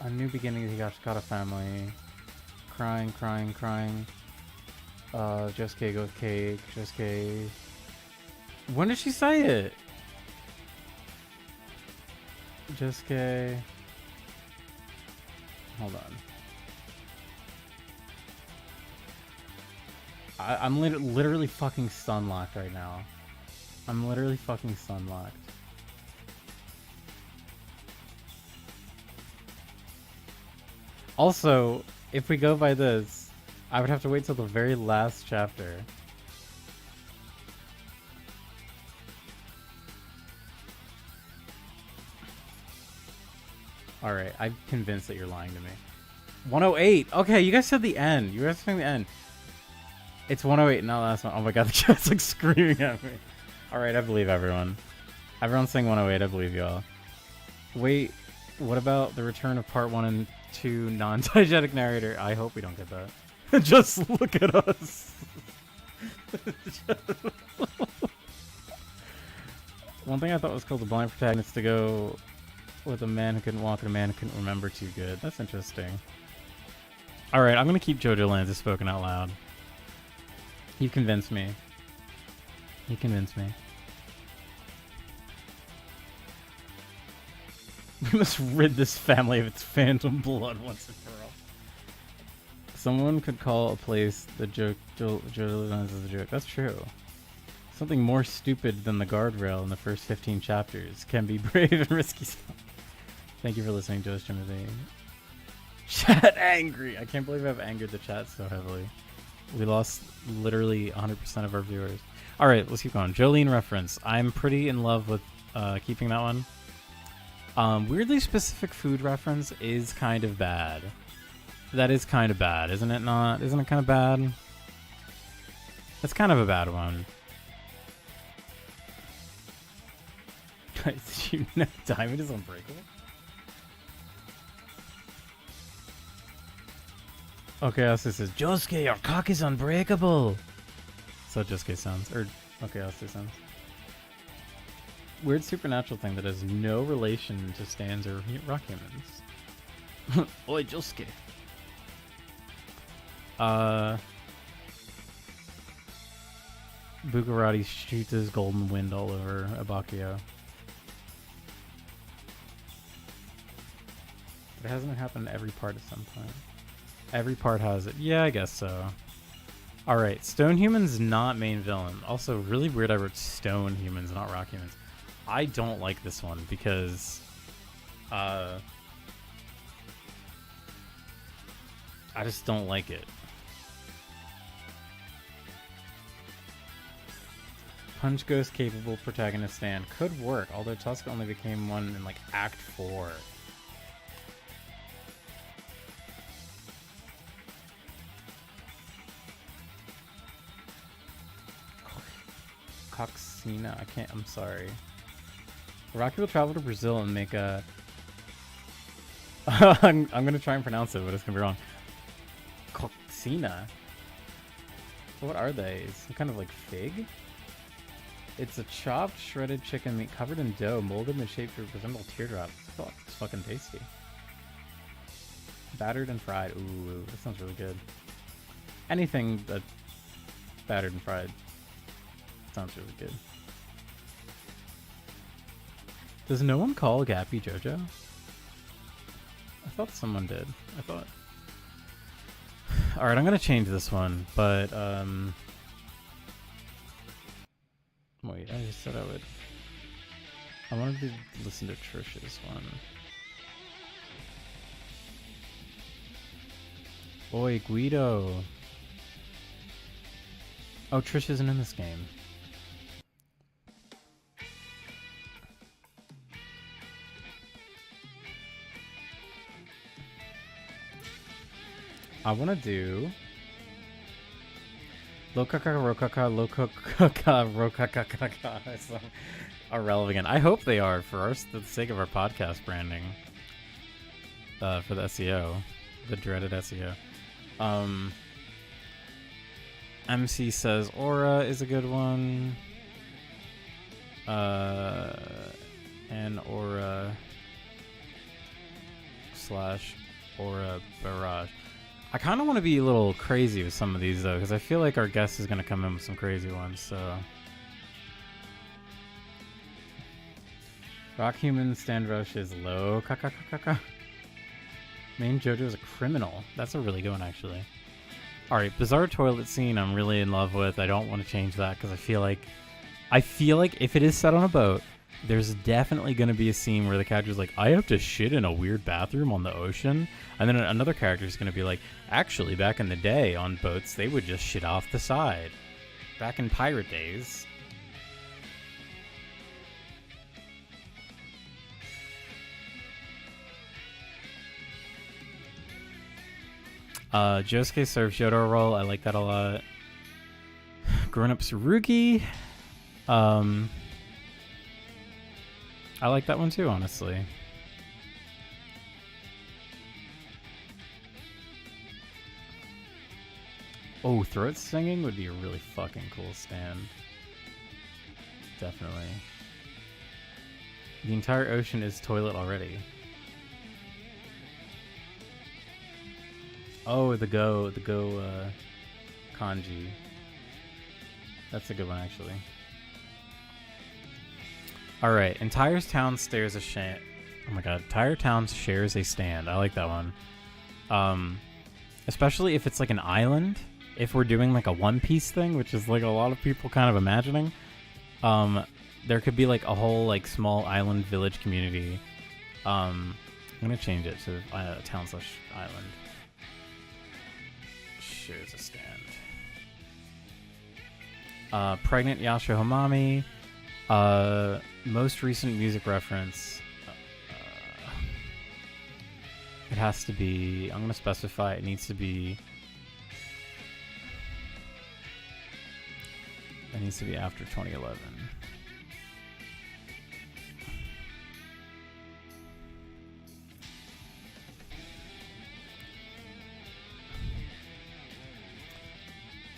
A new beginning. He got a family. Crying. Josuke goes cake. Josuke. When did she say it? Josuke. Hold on. I'm literally fucking stun-locked right now. I'm literally fucking stun-locked. Also, if we go by this, I would have to wait till the very last chapter. Alright, I'm convinced that you're lying to me. 108! Okay, you guys said the end. You guys saying the end. It's 108, not the last one. Oh my god, the chat's like screaming at me. Alright, I believe everyone. Everyone's saying 108, I believe y'all. Wait, what about the return of part 1 and 2 non-diegetic narrator? I hope we don't get that. Just look at us. One thing I thought was cool, the blind protagonist to go with a man who couldn't walk and a man who couldn't remember too good. That's interesting. Alright, I'm gonna keep Jojo Lands as spoken out loud. You convinced me. You convinced me. We must rid this family of its phantom blood once and for all. Someone could call a place the Jojo Lands as a joke. That's true. Something more stupid than the guardrail in the first 15 chapters can be brave and risky stuff. Thank you for listening, Joe's Timothy. Chat angry. I can't believe I've angered the chat so heavily. We lost literally 100% of our viewers. Alright, let's keep going. Jolene reference. I'm pretty in love with keeping that one. Weirdly specific food reference is kind of bad. That is kind of bad, isn't it not? Isn't it kind of bad? That's kind of a bad one. Did you know Diamond is unbreakable? Okay, Asuka says, Josuke, your cock is unbreakable. So Josuke sounds. Or, okay, Asuka sounds. weird supernatural thing that has no relation to stands or rock humans. Oi, Josuke. Bukarati shoots his golden wind all over Abakio. But hasn't it happened in every part at some point? Every part has it. Yeah, I guess so. Alright, stone humans not main villain. Also, really weird I wrote stone humans, not rock humans. I don't like this one because I just don't like it. Punch Ghost capable protagonist stand could work, although Tusk only became one in like Act 4. Coxina, I can't, I'm sorry. Rocky will travel to Brazil and make a... I'm gonna try and pronounce it, but it's gonna be wrong. Coxina? What are they? Some kind of like fig? It's a chopped, shredded chicken meat covered in dough, molded and shaped to resemble teardrops. Oh, it's fucking tasty. Battered and fried. Ooh, that sounds really good. Anything that's battered and fried sounds really good. Does no one call Gappy Jojo? I thought someone did. I thought. Alright, I'm gonna change this one, but wait, I just said I would. I wanted to listen to Trish's one. Oi, Guido. Oh, Trish isn't in this game. I want to do Lokaka Rokaka Lokaka Rokaka. It's irrelevant. I hope they are for the sake of our podcast branding. For the SEO, the dreaded SEO. MC says Aura is a good one. And Aura / Aura Barrage. I kind of want to be a little crazy with some of these, though, because I feel like our guest is going to come in with some crazy ones, so... Rock Human Stand Rush is low. Main Jojo is a criminal. That's a really good one, actually. Alright, Bizarre Toilet Scene I'm really in love with. I don't want to change that, because I feel like if it is set on a boat, there's definitely going to be a scene where the character's like, I have to shit in a weird bathroom on the ocean. And then another character's going to be like, actually, back in the day on boats, they would just shit off the side. Back in pirate days. Josuke serves Jodo roll. I like that a lot. Grown Up Tsurugi. I like that one too, honestly. Oh, throat singing would be a really fucking cool stand. Definitely. The entire ocean is toilet already. Oh, the go kanji. That's a good one, actually. All right, entire town shares a stand. Oh my god, entire town shares a stand. I like that one. Especially if it's like an island. If we're doing like a One Piece thing, which is like a lot of people kind of imagining, there could be like a whole like small island village community. I'm gonna change it to town / island. Shares a stand. Pregnant Yasha Homami. Most recent music reference. It has to be. I'm going to specify. It needs to be. It needs to be after 2011.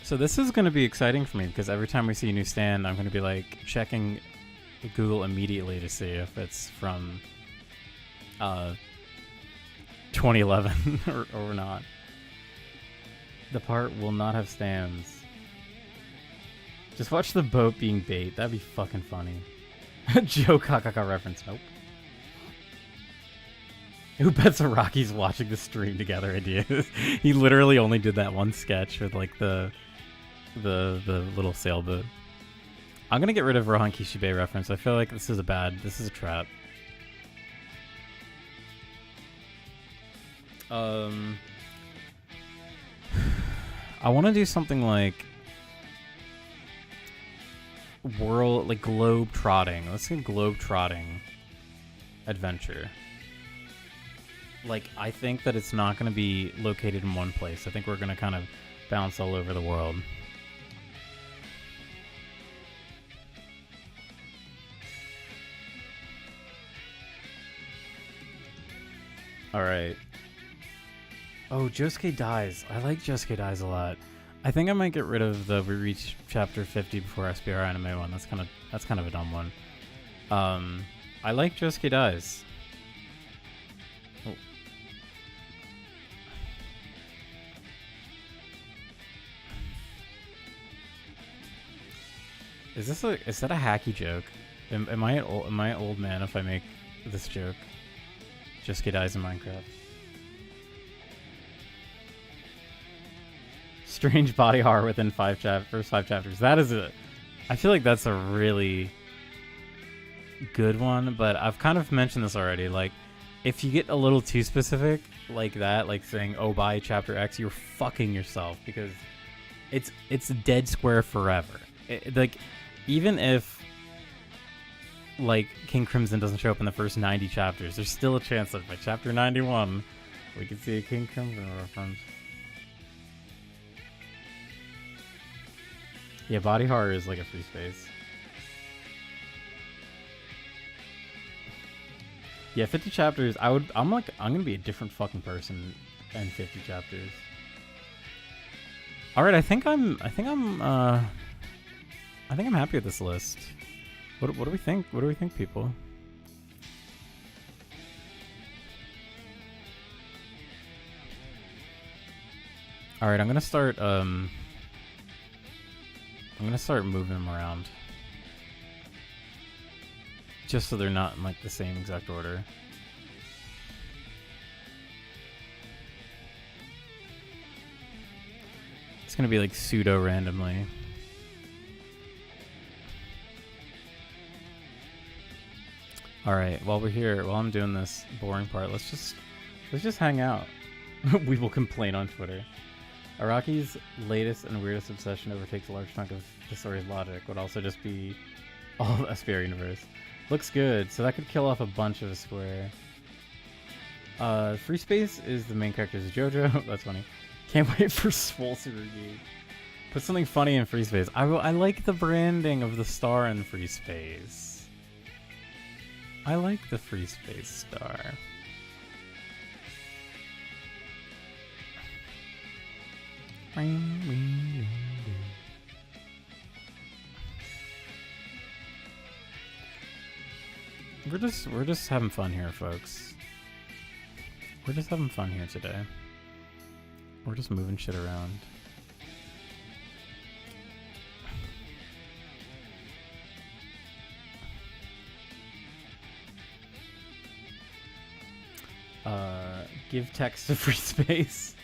So this is going to be exciting for me because every time we see a new stand, I'm going to be like checking Google immediately to see if it's from 2011 or not. The part will not have stands. Just watch the boat being bait. That'd be fucking funny. Joe Kakaka reference. Nope. Who bets a Rocky's watching the stream together idea? He literally only did that one sketch with like the little sailboat. I'm gonna get rid of Rohan Kishibe reference. I feel like this is a trap. I want to do something like globe trotting. Let's say globe trotting adventure. Like, I think that it's not going to be located in one place. I think we're going to kind of bounce all over the world. All right. Oh, Josuke dies. I like Josuke dies a lot. I think I might get rid of the we reach chapter 50 before SBR anime one. That's kind of a dumb one. I like Josuke dies. Oh. Is that a hacky joke? Am I an old man if I make this joke? Josuke dies in Minecraft. Strange body horror within first five chapters. That is I feel like that's a really good one, but I've kind of mentioned this already. Like, if you get a little too specific like that, like saying, "Oh, by chapter X," you're fucking yourself because it's dead square forever. Like, even if like King Crimson doesn't show up in the first 90 chapters, there's still a chance that by chapter 91 we could see a King Crimson reference. Yeah, body horror is like a free space. Yeah, 50 chapters. I'm gonna be a different fucking person in 50 chapters. All right, I think I'm happy with this list. What do we think? What do we think, people? All right, I'm gonna start moving them around. Just so they're not in like the same exact order. It's gonna be like pseudo randomly. Alright, while we're here, while I'm doing this boring part, let's just hang out. We will complain on Twitter. Araki's latest and weirdest obsession overtakes a large chunk of the story's logic, would also just be all of SPR universe. Looks good, so that could kill off a bunch of a square. Free Space is the main character's Jojo. That's funny. Can't wait for Swole Tsurugi. Put something funny in Free Space. I like the branding of the star in Free Space. I like the Free Space star. We're just having fun here, folks. We're just having fun here today. We're just moving shit around. Give text to Free Space.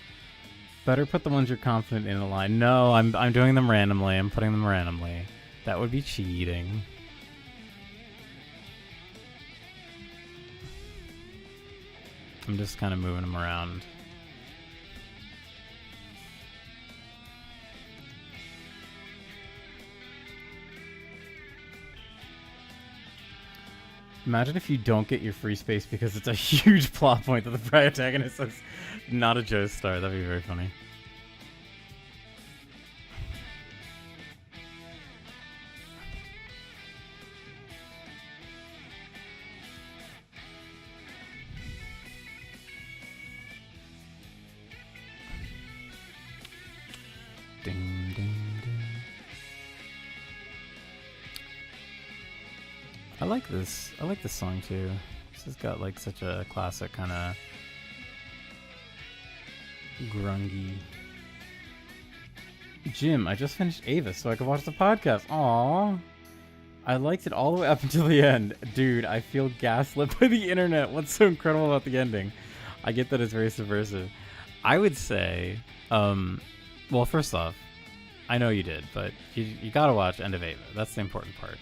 Better put the ones you're confident in a line. No, I'm doing them randomly. I'm putting them randomly. That would be cheating. I'm just kind of moving them around. Imagine if you don't get your Free Space because it's a huge plot point that the protagonist is not a Joestar. That'd be very funny. Ding, ding, ding. like this. I like this song too. This has got like such a classic kind of grungy. Jim, I just finished Ava so I could watch the podcast. Aww. I liked it all the way up until the end. Dude, I feel gaslit by the internet. What's so incredible about the ending? I get that it's very subversive. I would say, well, first off, I know you did, but you gotta watch End of Ava. That's the important part.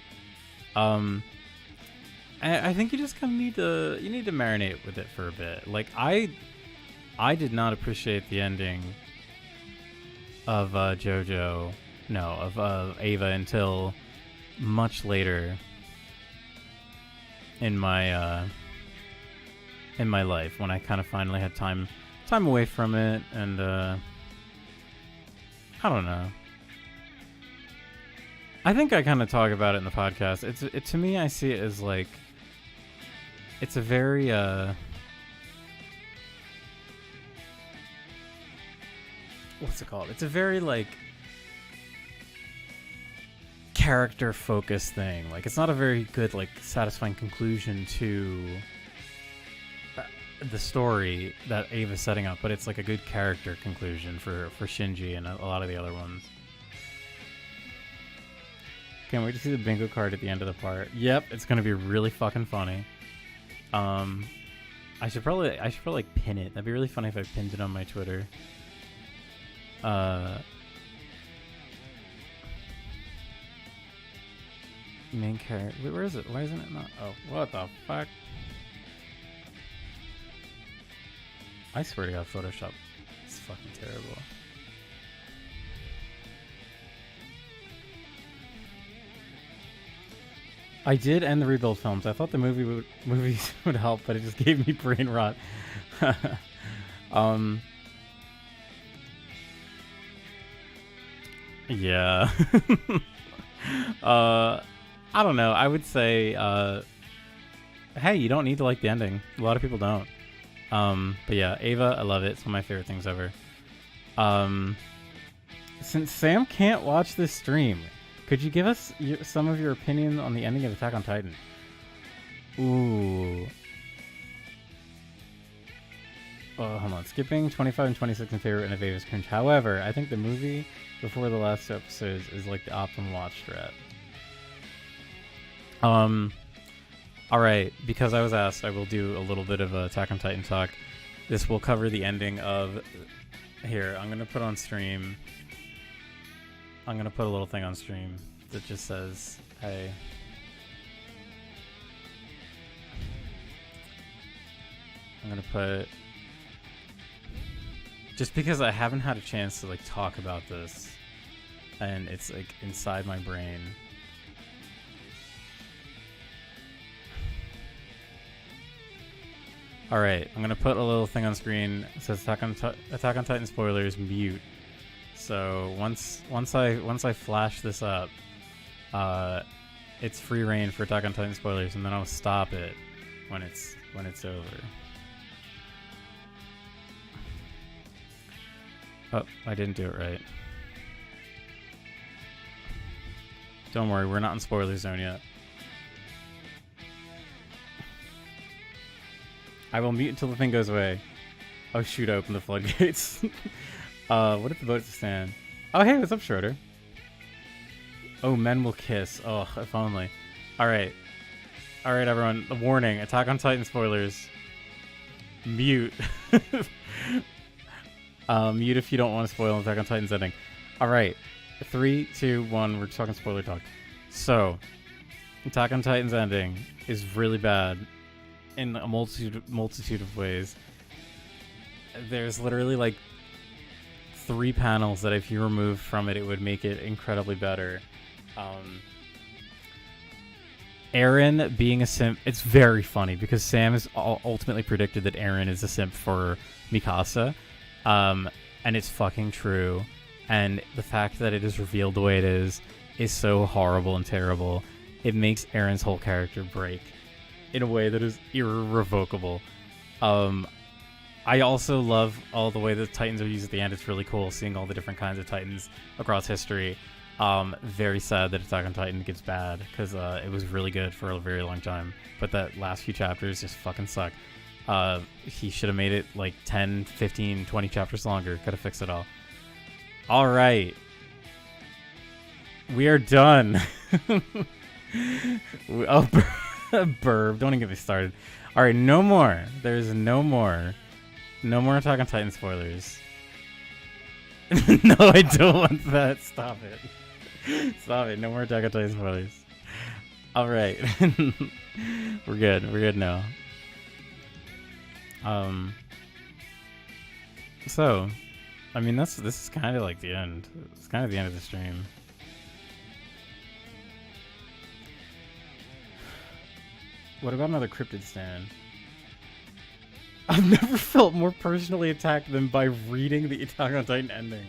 I think you just kind of need to marinate with it for a bit. Like I did not appreciate the ending of Jojo, of Ava until much later in my life, when I kind of finally had time away from it, and I don't know. I think I kind of talk about it in the podcast. To me, I see it as like, it's a very what's it called? It's a very like character focused thing. Like, it's not a very good, like, satisfying conclusion to the story that Ava's setting up, but it's like a good character conclusion for Shinji and a lot of the other ones. Can't wait to see the bingo card at the end of the part. Yep, it's gonna be really fucking funny. I should probably like pin it. That'd be really funny if I pinned it on my Twitter. Main character. Wait, where is it? Why isn't it not? Oh, what the fuck? I swear to God, Photoshop. It's fucking terrible. I did end the Rebuild films. I thought the movies would help, but it just gave me brain rot. Yeah. I don't know. I would say, hey, you don't need to like the ending. A lot of people don't. But yeah, Ava, I love it. It's one of my favorite things ever. Since Sam can't watch this stream, could you give us some of your opinion on the ending of Attack on Titan? Ooh. Hold on. Skipping 25 and 26 in favor of Ava's cringe. However, I think the movie before the last 2 episodes is like the optimal watch strat. Alright, because I was asked, I will do a little bit of Attack on Titan talk. This will cover the ending of... Here, I'm going to put on stream... I'm going to put a little thing on stream that just says, hey... I'm going to put... Just because I haven't had a chance to like talk about this, and it's like inside my brain... Alright, I'm gonna put a little thing on screen. It says Attack on Titan spoilers mute. So once I flash this up, it's free reign for Attack on Titan spoilers, and then I'll stop it when it's over. Oh, I didn't do it right. Don't worry, we're not in spoiler zone yet. I will mute until the thing goes away. Oh shoot, I opened the floodgates. What if the boat stand? Oh hey, what's up, Schroeder? Oh, men will kiss. Oh, if only. Alright. Alright, everyone. The warning. Attack on Titan spoilers. Mute. Mute if you don't want to spoil Attack on Titan's ending. Alright. 3, 2, 1. We're talking spoiler talk. So, Attack on Titan's ending is really bad in a multitude of ways. There's literally like 3 panels that if you remove from it, it would make it incredibly better. Eren being a simp, it's very funny because Sam has ultimately predicted that Eren is a simp for Mikasa, and it's fucking true. And the fact that it is revealed the way it is so horrible and terrible. It makes Eren's whole character break in a way that is irrevocable. I also love all the way the Titans are used at the end. It's really cool seeing all the different kinds of Titans across history. Very sad that Attack on Titan gets bad because it was really good for a very long time. But that last few chapters just fucking suck. He should have made it like 10, 15, 20 chapters longer. Could have fixed it all. All right. We are done. Oh, burb. Don't even get me started. All right, no more. There's no more. No more Attack on Titan spoilers. No, I don't want that. Stop it. Stop it. No more Attack on Titan spoilers. All right. We're good. We're good now. So, I mean, this is kind of like the end. It's kind of the end of the stream. What about another cryptid stand? I've never felt more personally attacked than by reading the Attack on Titan ending.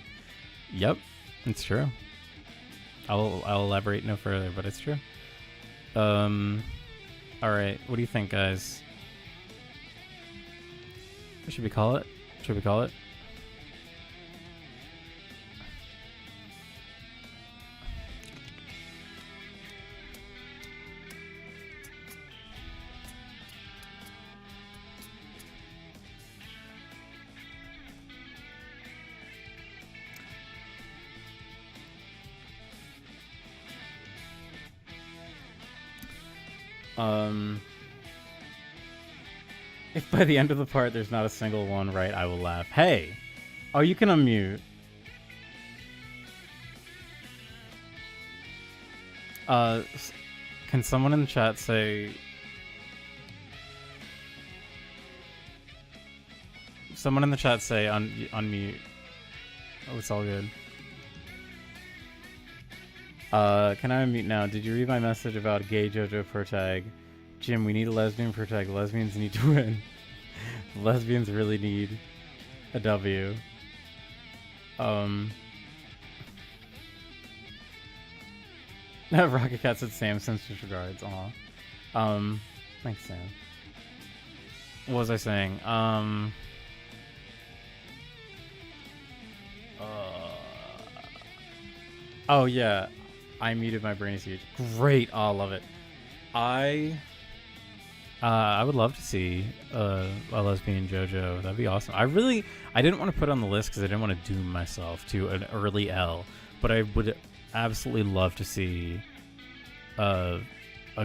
Yep, it's true. I'll elaborate no further, but it's true. All right, what do you think, guys? What should we call it? Should we call it? If by the end of the part there's not a single one right, I will laugh. Hey! Oh, you can unmute. Can someone in the chat say... Someone in the chat say unmute. Oh, it's all good. Can I unmute now? Did you read my message about gay Jojo protag? Jim, we need a lesbian protag. The lesbians need to win. The lesbians really need a W. Rocket Cat said Sam sends his regards. Aw. Thanks, Sam. What was I saying? Oh yeah. I muted my brain is huge. Great. Oh, I love it. I would love to see a lesbian JoJo. That'd be awesome. I didn't want to put it on the list because I didn't want to doom myself to an early L, but I would absolutely love to see a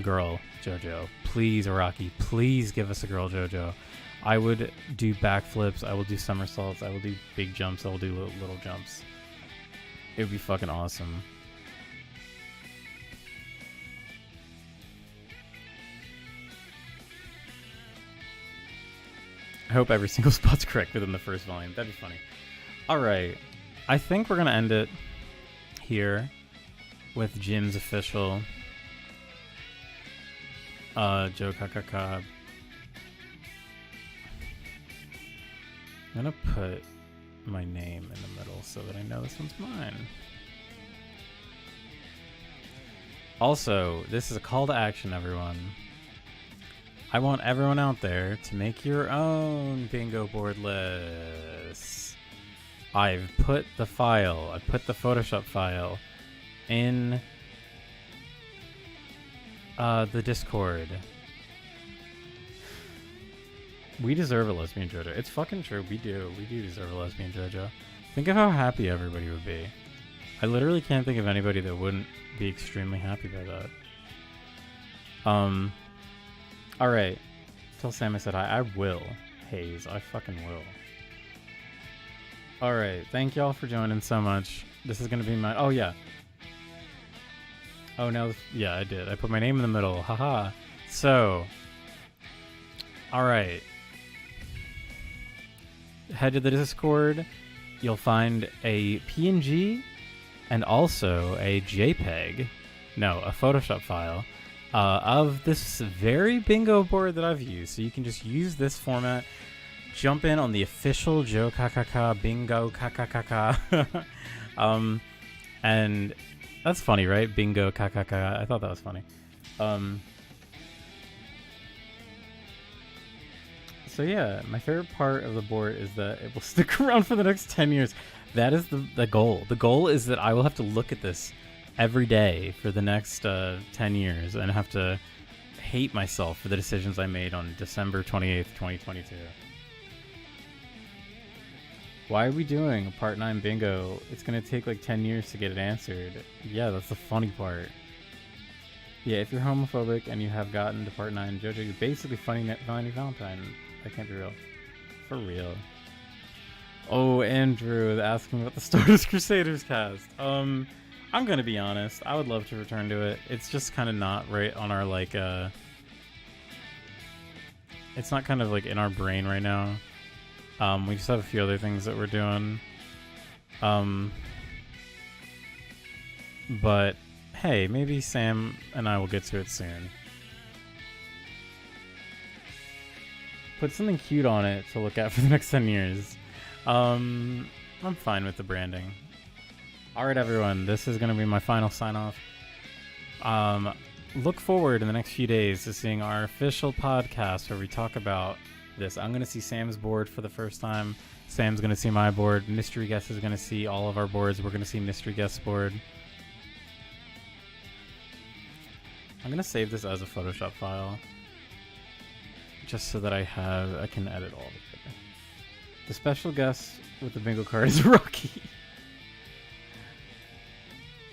girl JoJo. Please, Araki, please give us a girl JoJo. I would do backflips. I will do somersaults. I will do big jumps. I will do little jumps. It would be fucking awesome. I hope every single spot's correct within the first volume. That'd be funny. Alright. I think we're going to end it here with Jim's official Joe Kakaka. I'm going to put my name in the middle so that I know this one's mine. Also, this is a call to action, everyone. I want everyone out there to make your own bingo board lists. I've put the file, I put the Photoshop file in the Discord. We deserve a lesbian JoJo. It's fucking true. We do. We do deserve a lesbian JoJo. Think of how happy everybody would be. I literally can't think of anybody that wouldn't be extremely happy by that. Alright. Tell Sam I said hi. I will. Hayes. I fucking will. Alright. Thank y'all for joining so much. This is gonna be my... Oh, yeah. Oh, no. Yeah, I did. I put my name in the middle. Haha. So... Alright. Head to the Discord. You'll find a PNG and also a JPEG. No, a Photoshop file. Of this very bingo board that I've used. So you can just use this format, jump in on the official Joe Kakaka bingo kakakaka. And that's funny, right? Bingo kakaka. I thought that was funny. So yeah, my favorite part of the board is that it will stick around for the next 10 years. That is the goal. The goal is that I will have to look at this every day for the next 10 years and have to hate myself for the decisions I made on December 28th, 2022. Why are we doing a part 9 bingo? It's going to take like 10 years to get it answered. Yeah, that's the funny part. Yeah, if you're homophobic and you have gotten to part 9, Jojo, you're basically finding Valentine. That can't be real. For real. Oh, Andrew asking about the Stardust Crusaders cast. I'm gonna be honest. I would love to return to it. It's just kind of not right on our like. It's not kind of like in our brain right now. We just have a few other things that we're doing. But hey, maybe Sam and I will get to it soon. Put something cute on it to look at for the next 10 years. I'm fine with the branding. Alright everyone, this is going to be my final sign off. Look forward in the next few days to seeing our official podcast where we talk about this. I'm going to see Sam's board for the first time. Sam's going to see my board. Mystery Guest is going to see all of our boards. We're going to see Mystery Guest's board. I'm going to save this as a Photoshop file. Just so that I can edit all of it. The special guest with the bingo card is Rocky.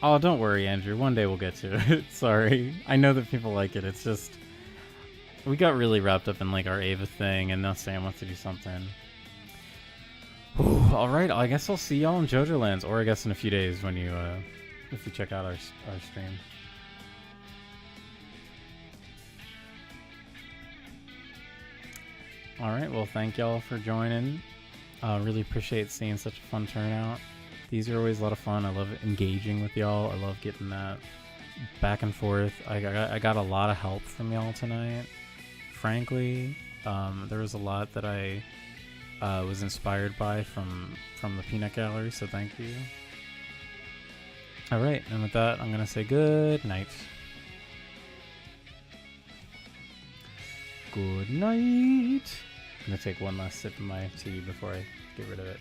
Oh, don't worry, Andrew. One day we'll get to it. Sorry. I know that people like it. It's just... we got really wrapped up in like our Ava thing, and now Sam wants to do something. Alright, I guess I'll see y'all in Jojo Lands, or I guess in a few days when you, if you check out our stream. Alright, well thank y'all for joining. Really appreciate seeing such a fun turnout. These are always a lot of fun. I love engaging with y'all. I love getting that back and forth. I got a lot of help from y'all tonight. Frankly, there was a lot that I was inspired by from the Peanut Gallery, so thank you. Alright, and with that, I'm going to say good night. Good night. I'm going to take one last sip of my tea before I get rid of it.